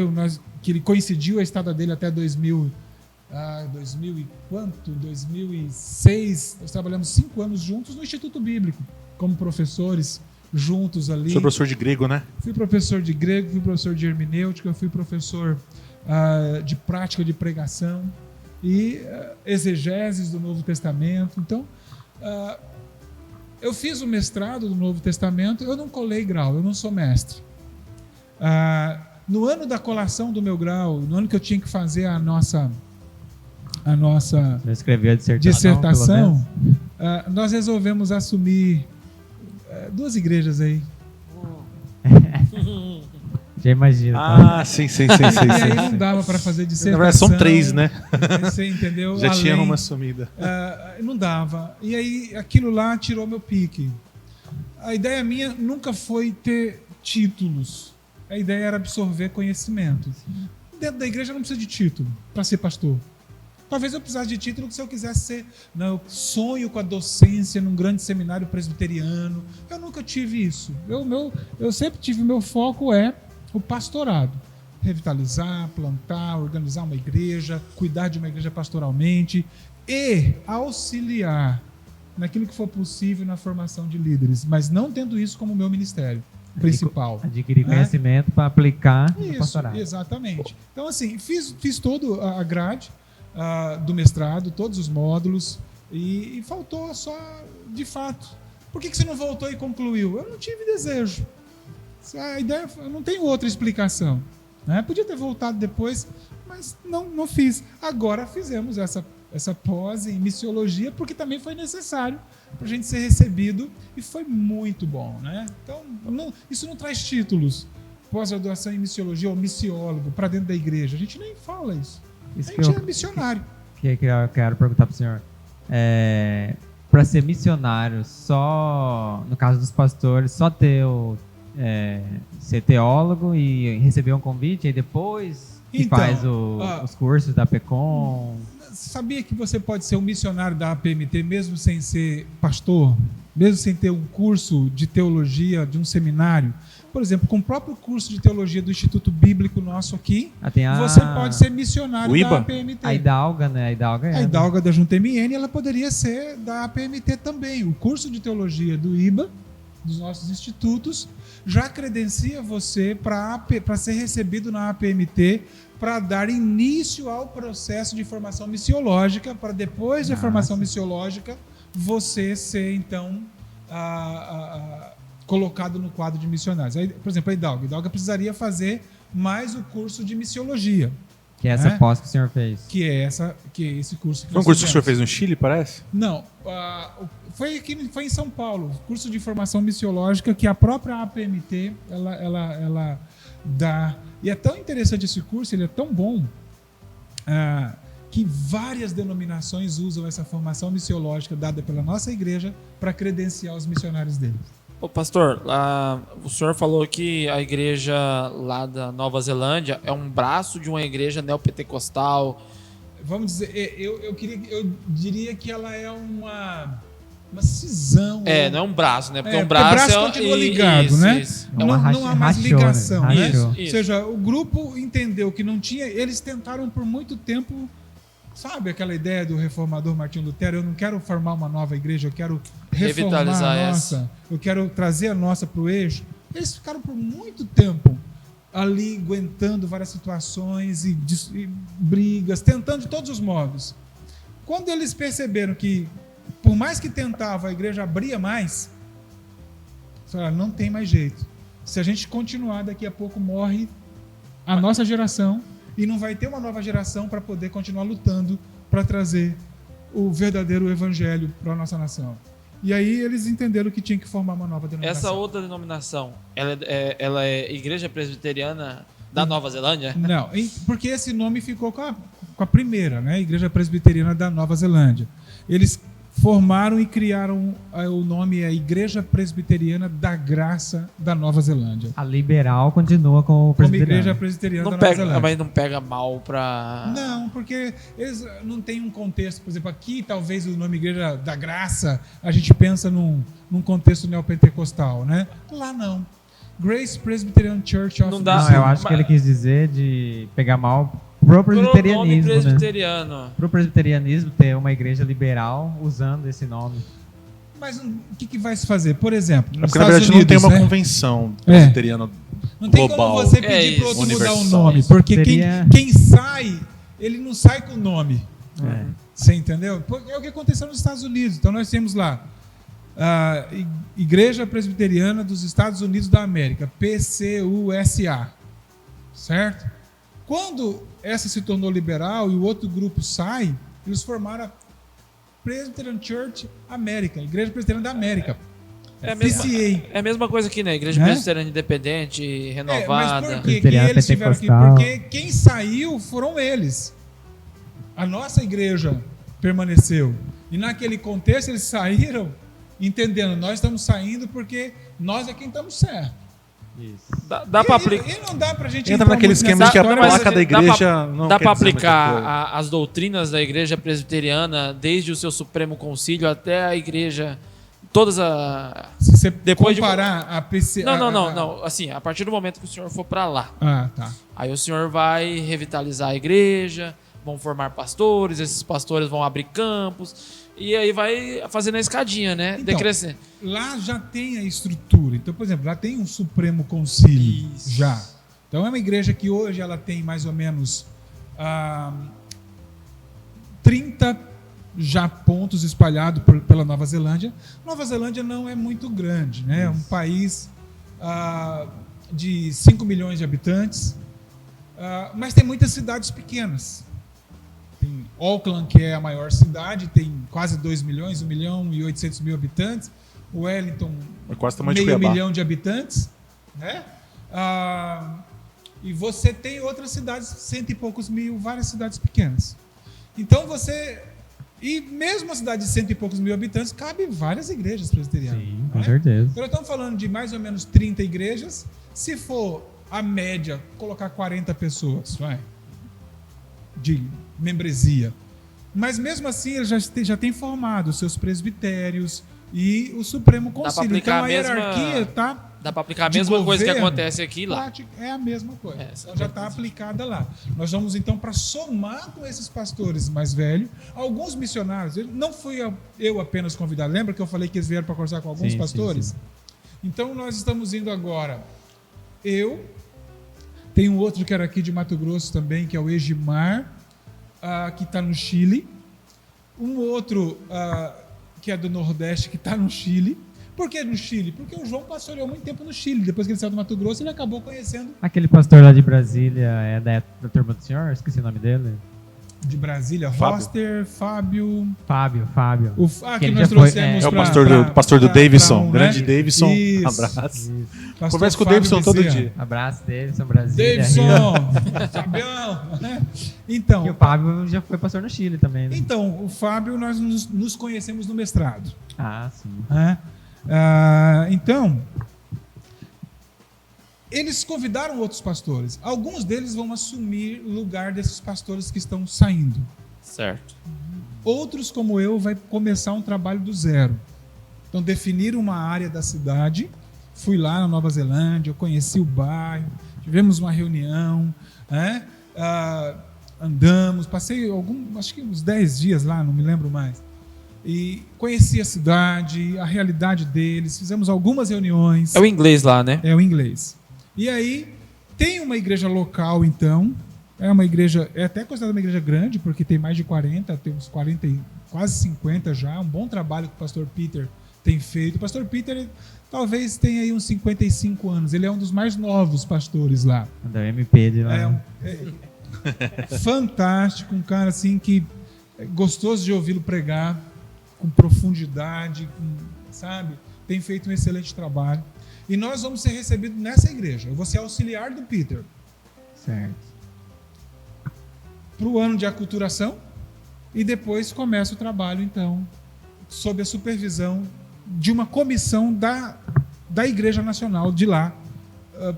ele coincidiu a estada dele até 2006, nós trabalhamos 5 anos juntos no Instituto Bíblico, como professores juntos ali. Sou professor de grego, né? Fui professor de grego, fui professor de hermenêutica, fui professor de prática de pregação e exegeses do Novo Testamento. Então, eu fiz o mestrado do Novo Testamento, eu não colei grau, eu não sou mestre. No ano da colação do meu grau, no ano que eu tinha que fazer a nossa Você escreveu a dissertação, dissertação, nós resolvemos assumir 2 igrejas aí. Já imagino. Sim. E aí não dava para fazer dissertação. Na verdade, são 3, né? Você entendeu? Já tinha Além, uma sumida. não dava. E aí aquilo lá tirou meu pique. A ideia minha nunca foi ter títulos. A ideia era absorver conhecimento. Dentro da igreja não precisa de título para ser pastor. Talvez eu precisasse de título se eu quisesse ser... Não, eu sonho com a docência num grande seminário presbiteriano. Eu nunca tive isso. Eu sempre tive... Meu foco é o pastorado. Revitalizar, plantar, organizar uma igreja, cuidar de uma igreja pastoralmente e auxiliar naquilo que for possível na formação de líderes, mas não tendo isso como meu ministério principal. Adquirir conhecimento para aplicar no Isso, pastorado. exatamente. Então, assim, fiz todo a grade do mestrado, todos os módulos, e faltou só, de fato. Por que você não voltou e concluiu? Eu não tive desejo. A ideia, eu não tenho outra explicação. Né? Podia ter voltado depois, mas não fiz. Agora fizemos essa pós em missiologia, porque também foi necessário para a gente ser recebido, e foi muito bom. Né? Então, isso não traz títulos. Pós-graduação em missiologia ou missiólogo para dentro da igreja. A gente nem fala isso. A gente é missionário. Que eu quero perguntar para o senhor. Para ser missionário, só no caso dos pastores, só ser teólogo e receber um convite, e depois que faz os cursos da PECOM. Sabia que você pode ser um missionário da APMT mesmo sem ser pastor? Mesmo sem ter um curso de teologia, de um seminário? Por exemplo, com o próprio curso de teologia do Instituto Bíblico nosso aqui, você pode ser missionário da APMT. A Hidalga, né? A Hidalga da Junta MN, ela poderia ser da APMT também. O curso de teologia do IBA, dos nossos institutos, já credencia você para ser recebido na APMT, para dar início ao processo de formação missiológica, para depois da formação missiológica você ser, então, colocado no quadro de missionários. Aí, por exemplo, a Hidalga precisaria fazer mais o curso de missiologia. Que é essa pós que o senhor fez. Que é esse curso que Foi um curso que o senhor fez no Chile, parece? Não. Foi em São Paulo. Curso de formação missiológica que a própria APMT ela dá. E é tão interessante esse curso, ele é tão bom, que várias denominações usam essa formação missiológica dada pela nossa igreja para credenciar os missionários deles. Ô, pastor, o senhor falou que a igreja lá da Nova Zelândia é um braço de uma igreja neopentecostal. Vamos dizer, eu diria que ela é uma cisão. Não é um braço, né? Porque um braço continua ligado, né? Isso. Não há mais ligação. Né? Isso. Ou seja, o grupo entendeu que não tinha. Eles tentaram por muito tempo. Sabe aquela ideia do reformador Martinho Lutero? Eu não quero formar uma nova igreja, eu quero reformar a nossa. Eu quero trazer a nossa para o eixo. Eles ficaram por muito tempo ali aguentando várias situações e brigas, tentando de todos os modos. Quando eles perceberam que, por mais que tentava, a igreja abria mais, falaram, não tem mais jeito. Se a gente continuar, daqui a pouco morre a nossa geração e não vai ter uma nova geração para poder continuar lutando para trazer o verdadeiro evangelho para a nossa nação. E aí eles entenderam que tinha que formar uma nova denominação. Essa outra denominação, ela é Igreja Presbiteriana da Nova Zelândia? Não, porque esse nome ficou com a primeira, né? Igreja Presbiteriana da Nova Zelândia. Eles formaram e criaram o nome Igreja Presbiteriana da Graça da Nova Zelândia. A liberal continua com o presbiteriano. Como Igreja Presbiteriana da Nova Zelândia. Mas não pega mal para... Não, porque eles não têm um contexto. Por exemplo, aqui talvez o nome Igreja da Graça, a gente pensa num contexto neopentecostal, né? Lá não. Grace Presbyterian Church of... Não dá, não, eu acho que ele quis dizer de pegar mal pro presbiterianismo, presbiteriano. Né? Pro presbiterianismo ter uma igreja liberal usando esse nome. Mas o que vai se fazer? Por exemplo, nos porque na verdade Estados Unidos, não tem uma convenção presbiteriana não tem global. Como você pedir para outro universal. mudar o nome, porque quem sai, ele não sai com o nome. Você entendeu? É o que aconteceu nos Estados Unidos. Então nós temos lá a Igreja Presbiteriana dos Estados Unidos da América, PCUSA. certo? Quando essa se tornou liberal e o outro grupo sai, eles formaram a Presbyterian Church América, Igreja Presbiteriana da América. É a mesma coisa aqui, né? Igreja Presbiteriana Independente, renovada. Mas por que eles tiveram aqui? Porque quem saiu foram eles. A nossa igreja permaneceu. E naquele contexto eles saíram entendendo, nós estamos saindo porque nós é quem estamos certo. Isso. Dá para aplicar. E não dá pra gente entra naquele esquema de que a placa da igreja não dá quer para dizer muita aplicar coisa. as doutrinas da Igreja Presbiteriana desde o seu Supremo Concílio até a igreja todas a Se você depois comparar a PC... Não. Assim, a partir do momento que o senhor for para lá, Tá. aí o senhor vai revitalizar a igreja, vão formar pastores, esses pastores vão abrir campos e aí vai fazendo a escadinha, né? Então, Decrescendo. Lá já tem a estrutura. Então, por exemplo, lá tem um Supremo Concílio. Isso. Já. Então é uma igreja que hoje ela tem mais ou menos 30 já pontos espalhados pela Nova Zelândia. Nova Zelândia não é muito grande, né? É um país de 5 milhões de habitantes, mas tem muitas cidades pequenas. Tem Auckland, que é a maior cidade, tem quase 2 milhões, 1 milhão e 800 mil habitantes. Wellington, É quase o tamanho de meio Cuiabá. milhão de habitantes, né? E você tem outras cidades, 100 e poucos mil, várias cidades pequenas. Então e mesmo a cidade de 100 e poucos mil habitantes, cabe várias igrejas presbiterianas. Sim, com né? certeza. Então, nós estamos falando de mais ou menos 30 igrejas. Se for a média, colocar 40 pessoas, de membresia. Mas mesmo assim, ele já tem formado os seus presbitérios e o Supremo Concílio. Então a hierarquia está... Dá para aplicar a de mesma coisa que governo, acontece aqui lá. É a mesma coisa. Essa Então já está aplicada lá. Nós vamos então para somar com esses pastores mais velhos, alguns missionários. Não fui eu apenas convidado. Lembra que eu falei que eles vieram para conversar com alguns pastores? Sim. Então nós estamos indo agora. Tem um outro que era aqui de Mato Grosso também, que é o Egimar, que está no Chile. Um outro que é do Nordeste, que está no Chile. Por que no Chile? Porque o João pastoreou muito tempo no Chile. Depois que ele saiu do Mato Grosso, ele acabou conhecendo... Aquele pastor lá de Brasília é da turma do senhor? Esqueci o nome dele. De Brasília, Fábio. Roster, Fábio... Fábio. Que ele nós já foi, trouxemos É o pastor do Davidson. né? Grande Davidson. Isso. Abraço. Pastor Conversa com o Fábio Davidson todo Bezerra. dia. Abraço, Davidson, Brasília. Davidson! Fabião! Então, E o Fábio já foi pastor no Chile também, né? o Fábio, nós nos conhecemos no mestrado. Ah, sim. Né? Então, eles convidaram outros pastores. Alguns deles vão assumir o lugar desses pastores que estão saindo. Certo. Outros, como eu, vai começar um trabalho do zero. Então, definir uma área da cidade. Fui lá na Nova Zelândia, eu conheci o bairro, tivemos uma reunião, né? Andamos, passei acho que uns 10 dias lá, não me lembro mais. E conheci a cidade, a realidade deles, fizemos algumas reuniões. É o inglês lá, né? É o inglês. E aí, tem uma igreja local, então. É uma igreja, é até considerada uma igreja grande, porque tem mais de 40, tem uns 40, quase 50 já. Um bom trabalho que o pastor Peter tem feito. O pastor Peter talvez tenha aí uns 55 anos. Ele é um dos mais novos pastores lá. Da MP de lá. Fantástico, um cara assim que é gostoso de ouvi-lo pregar, com profundidade, sabe? Tem feito um excelente trabalho. E nós vamos ser recebidos nessa igreja. Eu vou ser auxiliar do Peter. Certo. Para o ano de aculturação. E depois começa o trabalho, então, sob a supervisão de uma comissão da Igreja Nacional de lá,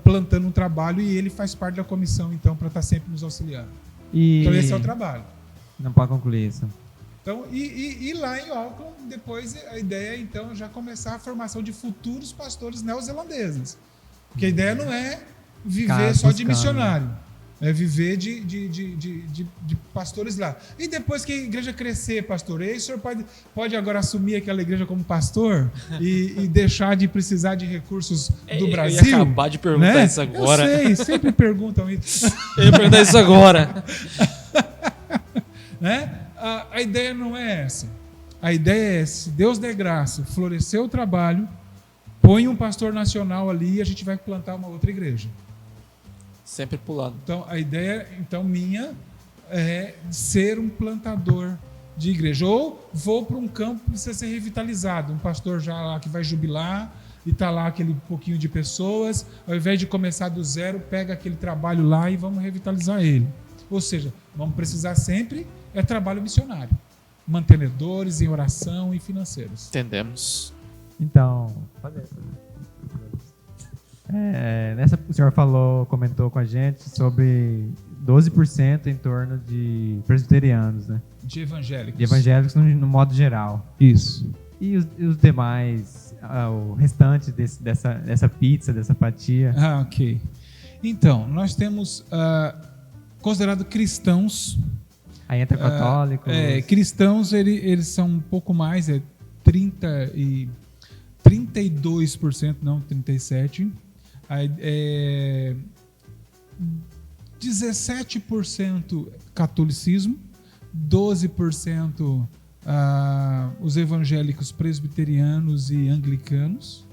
plantando um trabalho, e ele faz parte da comissão, então, para estar sempre nos auxiliando. Então, esse é o trabalho. Não pode concluir isso. Então, e lá em Auckland, depois a ideia é, então, já começar a formação de futuros pastores neozelandeses. Porque a ideia não é viver só de missionário. É viver de pastores lá. E depois que a igreja crescer, pastor, aí o senhor pode agora assumir aquela igreja como pastor e deixar de precisar de recursos do Brasil? Eu ia acabar de perguntar isso agora. Eu sei, sempre perguntam isso. Eu ia perguntar isso agora. Né? A ideia não é essa. A ideia é, se Deus der graça, florescer o trabalho, põe um pastor nacional ali e a gente vai plantar uma outra igreja. Sempre pulando. Então, a ideia minha é ser um plantador de igreja. Ou vou para um campo que precisa ser revitalizado. Um pastor já lá que vai jubilar e está lá aquele pouquinho de pessoas. Ao invés de começar do zero, pega aquele trabalho lá e vamos revitalizar ele. Ou seja, vamos precisar sempre trabalho missionário. Mantenedores em oração e financeiros. Entendemos. Então, o senhor comentou com a gente sobre 12% em torno de presbiterianos, né? De evangélicos. De evangélicos no modo geral. Isso. E os demais, o restante dessa pizza, dessa fatia? Ok. Então, nós temos considerado cristãos. Aí entra católicos. Cristãos, eles são um pouco mais, 32%, não 37%. 17% catolicismo, 12% os evangélicos presbiterianos e anglicanos,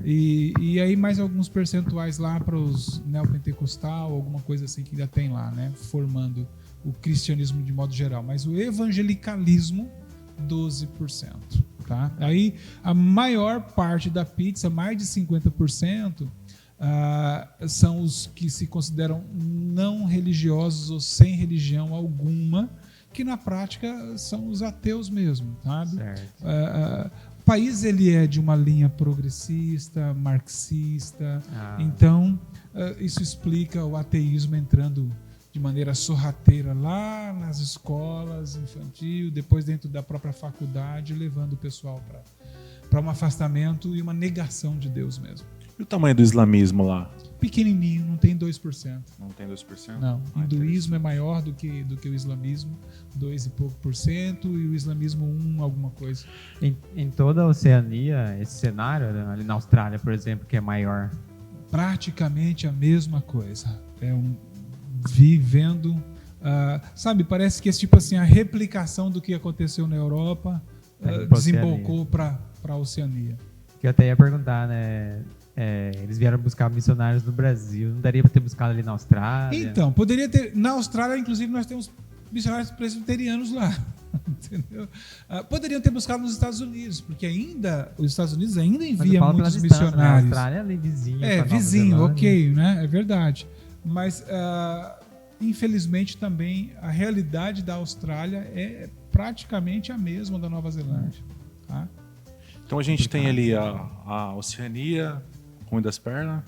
e aí mais alguns percentuais lá para os neopentecostal, alguma coisa assim que ainda tem lá, né, formando o cristianismo de modo geral, mas o evangelicalismo 12%, tá? Aí a maior parte da pizza, mais de 50%, são os que se consideram não religiosos ou sem religião alguma, que na prática são os ateus mesmo, sabe? O país ele é de uma linha progressista, marxista, então isso explica o ateísmo entrando de maneira sorrateira lá nas escolas infantil, depois dentro da própria faculdade, levando o pessoal para um afastamento e uma negação de Deus mesmo. E o tamanho do islamismo lá? Pequenininho, não tem 2%. Não tem 2%? Não, o hinduísmo é maior do que o islamismo, 2 e pouco por cento, e o islamismo 1 alguma coisa. Em toda a Oceania, esse cenário, ali na Austrália, por exemplo, que é maior? Praticamente a mesma coisa. Vivendo, sabe, parece que tipo assim, a replicação do que aconteceu na Europa desembocou para a Oceania. Que eu até ia perguntar, né? Eles vieram buscar missionários no Brasil, não daria para ter buscado ali na Austrália? Então, poderia ter. Na Austrália, inclusive, nós temos missionários presbiterianos lá. Entendeu? Poderiam ter buscado nos Estados Unidos, porque os Estados Unidos ainda enviam muitos missionários. Né? A Austrália é ali vizinho. Vizinho, ok, né? É verdade. Mas, infelizmente, também a realidade da Austrália é praticamente a mesma da Nova Zelândia. Tá? Então a gente tem ali a Oceania, ruim das pernas,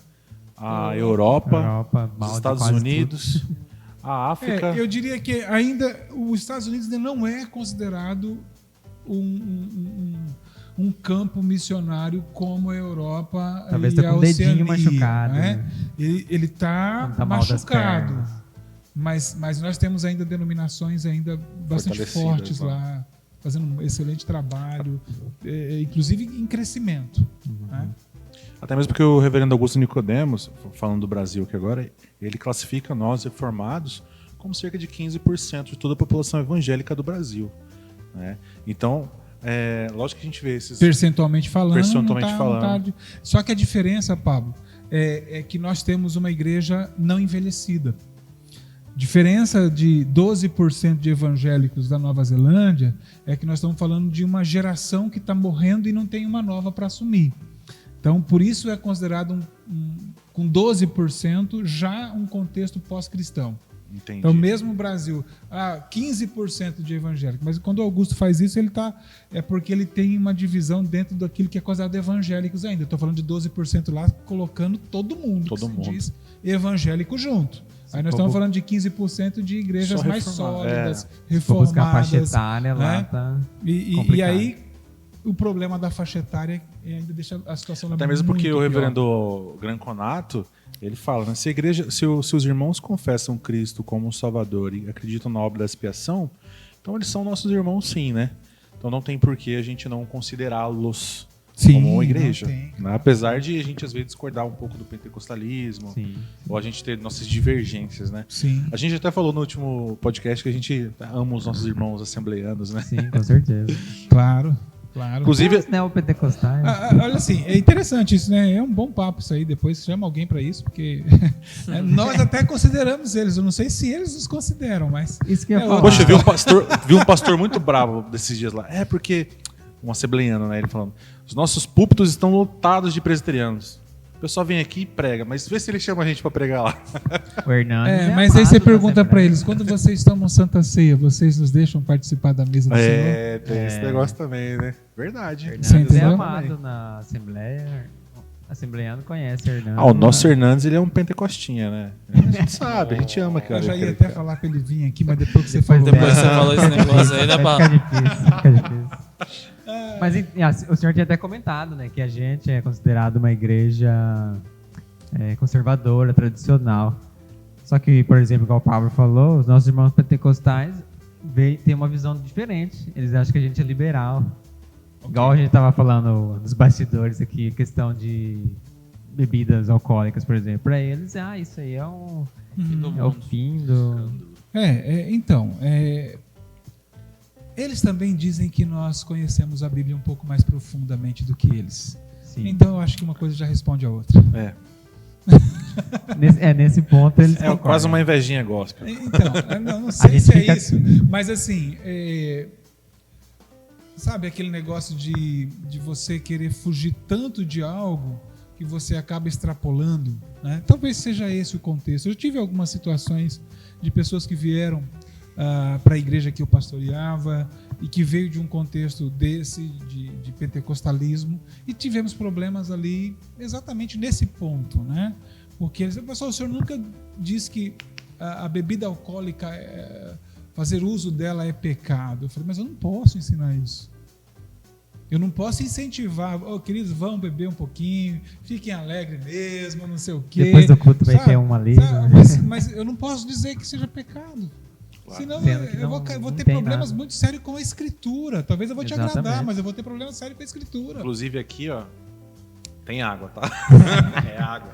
a Europa os Estados Unidos, a África. Eu diria que ainda os Estados Unidos ainda não é considerado um campo missionário como a Europa. Talvez e a com o dedinho machucado. Né? Ele está machucado. Mas nós temos ainda denominações ainda bastante fortes lá, fazendo um excelente trabalho, inclusive em crescimento. Né? Até mesmo porque o reverendo Augusto Nicodemos, falando do Brasil aqui agora, ele classifica nós reformados como cerca de 15% de toda a população evangélica do Brasil. Né? Então, lógico que a gente vê esses... Percentualmente falando. Só que a diferença, Pablo, é que nós temos uma igreja não envelhecida. Diferença de 12% de evangélicos da Nova Zelândia é que nós estamos falando de uma geração que está morrendo e não tem uma nova para assumir. Então, por isso é considerado com 12% já um contexto pós-cristão. Entendi. Então, mesmo o Brasil, 15% de evangélicos. Mas quando o Augusto faz isso, é porque ele tem uma divisão dentro daquilo que é considerado evangélicos ainda. Estou falando de 12% lá, colocando todo mundo se diz evangélico junto. Aí nós estamos falando de 15% de igrejas mais sólidas, reformadas. Buscar a faixa etária lá, né? Tá e aí, o problema da faixa etária ainda deixa a situação até mesmo porque o reverendo Granconato, ele fala, né, se a igreja, se os irmãos confessam Cristo como Salvador e acreditam na obra da expiação, então eles são nossos irmãos sim, né? Então não tem por que a gente não considerá-los como uma igreja. Né? Apesar de a gente às vezes discordar um pouco do pentecostalismo, ou a gente ter nossas divergências, né? Sim. A gente até falou no último podcast que a gente ama os nossos irmãos assembleanos, né? Sim, com certeza. Claro. Claro. Inclusive, Os neopentecostais. Olha assim, é interessante isso, né? É um bom papo isso aí. Depois chama alguém para isso, porque nós até consideramos eles. Eu não sei se eles nos consideram, mas Isso que eu ia falar. poxa, vi um pastor muito bravo desses dias lá. É porque, um assembleiano, né? Ele falando, os nossos púlpitos estão lotados de presbiterianos. O pessoal vem aqui e prega, mas vê se ele chama a gente para pregar lá. O Hernandes mas aí amado você da pergunta para Assembleia. eles, quando vocês tomam Santa Ceia, vocês nos deixam participar da mesa do Senhor? Tem esse negócio também, né? Verdade. Hernandes Você é entendeu? amado na Assembleia. Assembleiano conhece Hernandes. O nosso Hernandes, ele é um pentecostinha, né? A gente sabe, a gente ama, cara. Eu já ia até falar para ele vir aqui, mas depois que você falou... Depois você falou esse negócio aí, né, Vai Paulo? ficar difícil. Mas o senhor tinha até comentado, né, que a gente é considerado uma igreja conservadora, tradicional. Só que, por exemplo, igual o Pablo falou, os nossos irmãos pentecostais têm uma visão diferente. Eles acham que a gente é liberal. Igual a gente estava falando nos bastidores aqui, questão de bebidas alcoólicas, por exemplo. Para eles, isso aí é o fim do... Então, eles também dizem que nós conhecemos a Bíblia um pouco mais profundamente do que eles. Sim. Então, eu acho que uma coisa já responde a outra. Nesse ponto eles É concordam. quase uma invejinha gospel. Então, não sei gente se é fica- isso, mas assim, sabe aquele negócio de você querer fugir tanto de algo que você acaba extrapolando, né? Talvez seja esse o contexto. Eu tive algumas situações de pessoas que vieram para a igreja que eu pastoreava e que veio de um contexto desse, de pentecostalismo, e tivemos problemas ali exatamente nesse ponto, né? Porque eles disseram, pessoal, o senhor nunca disse que a bebida alcoólica, fazer uso dela é pecado. Eu falei, mas eu não posso ensinar isso. Eu não posso incentivar, queridos, vão beber um pouquinho, fiquem alegres mesmo, não sei o quê. Depois do culto vai ter uma ali. Mas eu não posso dizer que seja pecado. Senão Sendo que eu não vou ter tem problemas nada. muito sérios com a escritura. Talvez eu vou te agradar, Exatamente. mas eu vou ter problemas sérios com a escritura. Inclusive aqui, ó, tem água, tá? É água.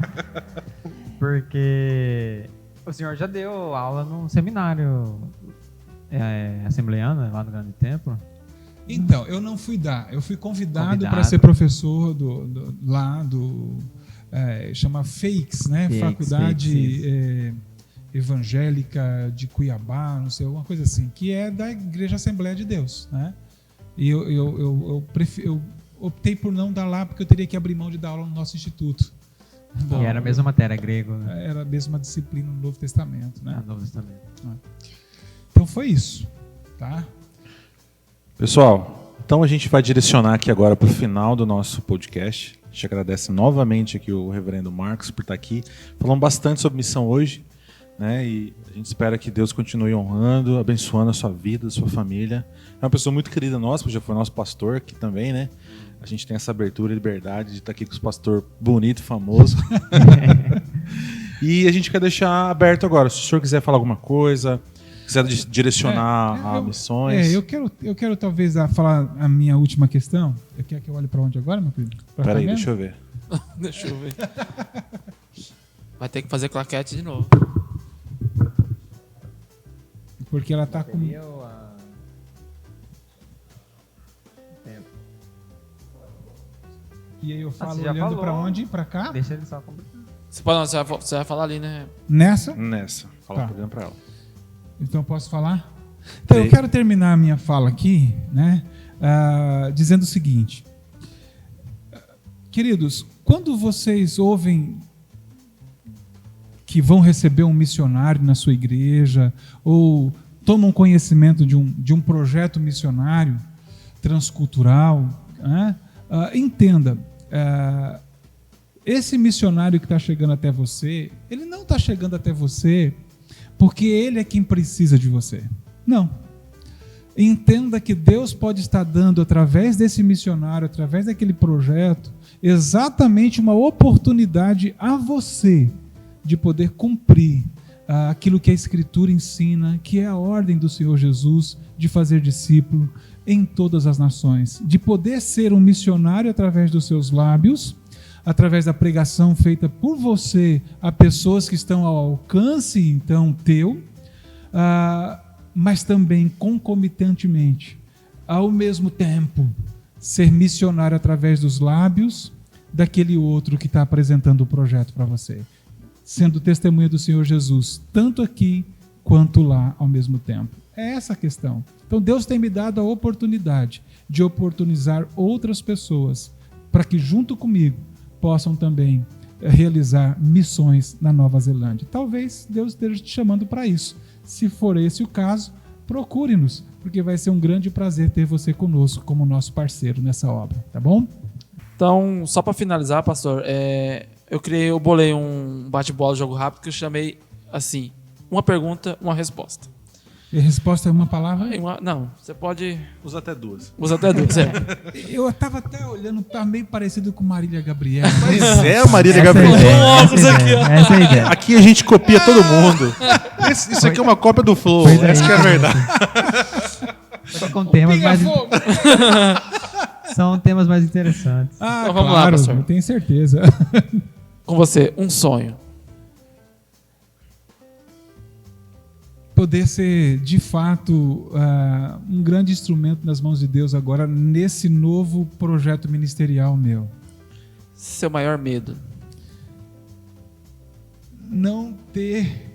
Porque o senhor já deu aula num seminário assembleiano, lá no Grande Templo. Então, eu não fui dar. Eu fui convidado para Convidado. ser professor chama FAICS, né? FAICS, Faculdade Evangélica de Cuiabá, não sei, alguma coisa assim, que é da Igreja Assembleia de Deus, né? E eu optei por não dar lá porque eu teria que abrir mão de dar aula no nosso instituto. E era a mesma matéria, grego, né? Era a mesma disciplina no Novo Testamento, né? Novo Testamento. Então foi isso, tá? Pessoal, então a gente vai direcionar aqui agora para o final do nosso podcast. A gente agradece novamente aqui o reverendo Marcos por estar aqui. Falamos bastante sobre missão hoje, né? E a gente espera que Deus continue honrando, abençoando a sua vida, a sua família. É uma pessoa muito querida nossa, porque já foi nosso pastor aqui também, né? A gente tem essa abertura e liberdade de estar aqui com os pastor bonito, famoso. E a gente quer deixar aberto agora. Se o senhor quiser falar alguma coisa, quiser direcionar a missões. Eu quero talvez falar a minha última questão. Quer que eu olhe para onde agora, meu querido? Peraí, deixa eu ver. Deixa eu ver. Vai ter que fazer claquete de novo. Porque ela tá com... E aí eu falo você já olhando falou. para onde? Para cá? Deixa ele só completar. Você vai falar ali, né? Nessa? Nessa. Fala Tá. problema para ela. Então eu posso falar? Então eu Sim. quero terminar a minha fala aqui, né, dizendo o seguinte. Queridos, quando vocês ouvem que vão receber um missionário na sua igreja ou tomam conhecimento de um projeto missionário transcultural, né, entenda, esse missionário que está chegando até você, ele não está chegando até você porque ele é quem precisa de você. Não. Entenda que Deus pode estar dando, através desse missionário, através daquele projeto, exatamente uma oportunidade a você de poder cumprir aquilo que a Escritura ensina, que é a ordem do Senhor Jesus de fazer discípulo em todas as nações, de poder ser um missionário através dos seus lábios, através da pregação feita por você a pessoas que estão ao alcance, então, teu, mas também concomitantemente, ao mesmo tempo, ser missionário através dos lábios daquele outro que está apresentando o projeto para você, sendo testemunha do Senhor Jesus, tanto aqui quanto lá ao mesmo tempo. É essa a questão. Então Deus tem me dado a oportunidade de oportunizar outras pessoas para que junto comigo possam também realizar missões na Nova Zelândia. Talvez Deus esteja te chamando para isso. Se for esse o caso, procure-nos, porque vai ser um grande prazer ter você conosco como nosso parceiro nessa obra, tá bom? Então, só para finalizar, pastor, eu bolei um bate-bola, jogo rápido, que eu chamei assim, uma pergunta, uma resposta. E a resposta é uma palavra? Não, você pode... Usa até duas. Usa até duas, Eu estava até olhando, tá meio parecido com Marília Gabriela. Pois é, Marília Essa é a Gabriela. ideia, óculos essa é a aqui, ideia, ó. essa é a ideia. Aqui a gente copia todo mundo. Isso aqui é uma cópia do Flow. Pois é, Essa que é a isso verdade. Só com temas Pinga mais, fogo! são temas mais interessantes. Ah, Então vamos lá, claro, pastor. eu tenho certeza. Com você, um sonho. Poder ser, de fato, um grande instrumento nas mãos de Deus agora nesse novo projeto ministerial meu. Seu maior medo. Não ter...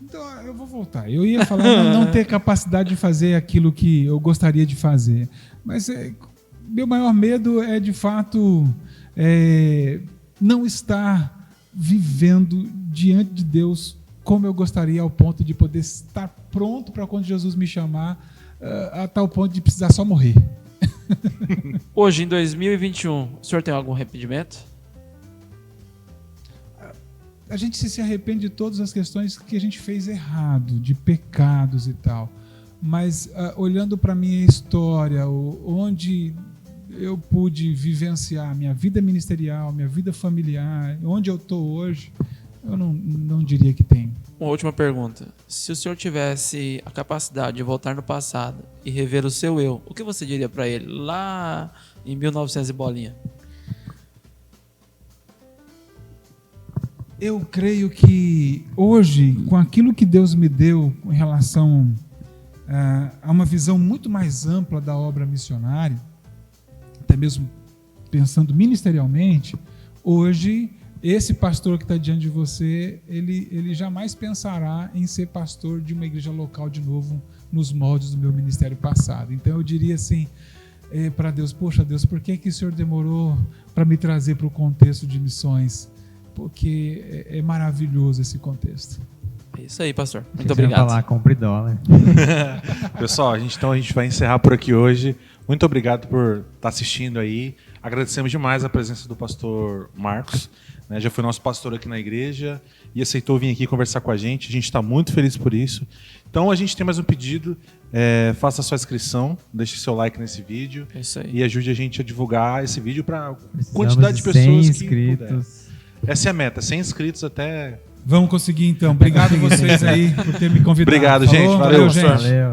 Então, eu vou voltar. Eu ia falar não ter capacidade de fazer aquilo que eu gostaria de fazer. Mas meu maior medo é, de fato, não estar vivendo diante de Deus como eu gostaria, ao ponto de poder estar pronto para quando Jesus me chamar, a tal ponto de precisar só morrer. Hoje, em 2021, o senhor tem algum arrependimento? A gente se arrepende de todas as questões que a gente fez errado, de pecados e tal. Mas olhando para a minha história, onde eu pude vivenciar minha vida ministerial, minha vida familiar, onde eu estou hoje, eu não diria que tem. Uma última pergunta. Se o senhor tivesse a capacidade de voltar no passado e rever o seu eu, o que você diria para ele lá em 1900 e bolinha? Eu creio que hoje, com aquilo que Deus me deu em relação a uma visão muito mais ampla da obra missionária, até mesmo pensando ministerialmente, hoje esse pastor que está diante de você, ele jamais pensará em ser pastor de uma igreja local de novo nos moldes do meu ministério passado. Então eu diria assim para Deus, poxa Deus, por que o Senhor demorou para me trazer para o contexto de missões? Porque é maravilhoso esse contexto. É isso aí, pastor. Muito Você ia obrigado. falar, compre dólar. Pessoal, a gente vai encerrar por aqui hoje. Muito obrigado por estar assistindo aí. Agradecemos demais a presença do pastor Marcos, né? Já foi nosso pastor aqui na igreja e aceitou vir aqui conversar com a gente. A gente está muito feliz por isso. Então, a gente tem mais um pedido. Faça a sua inscrição, deixe seu like nesse vídeo É isso aí. e ajude a gente a divulgar esse vídeo para a Precisamos quantidade de de 100 pessoas que inscritos. puder. Essa é a meta, 100 inscritos até... Vamos conseguir então. Obrigado a vocês aí por ter me convidado. Obrigado, gente. Falou? Valeu, gente. pastor. Valeu.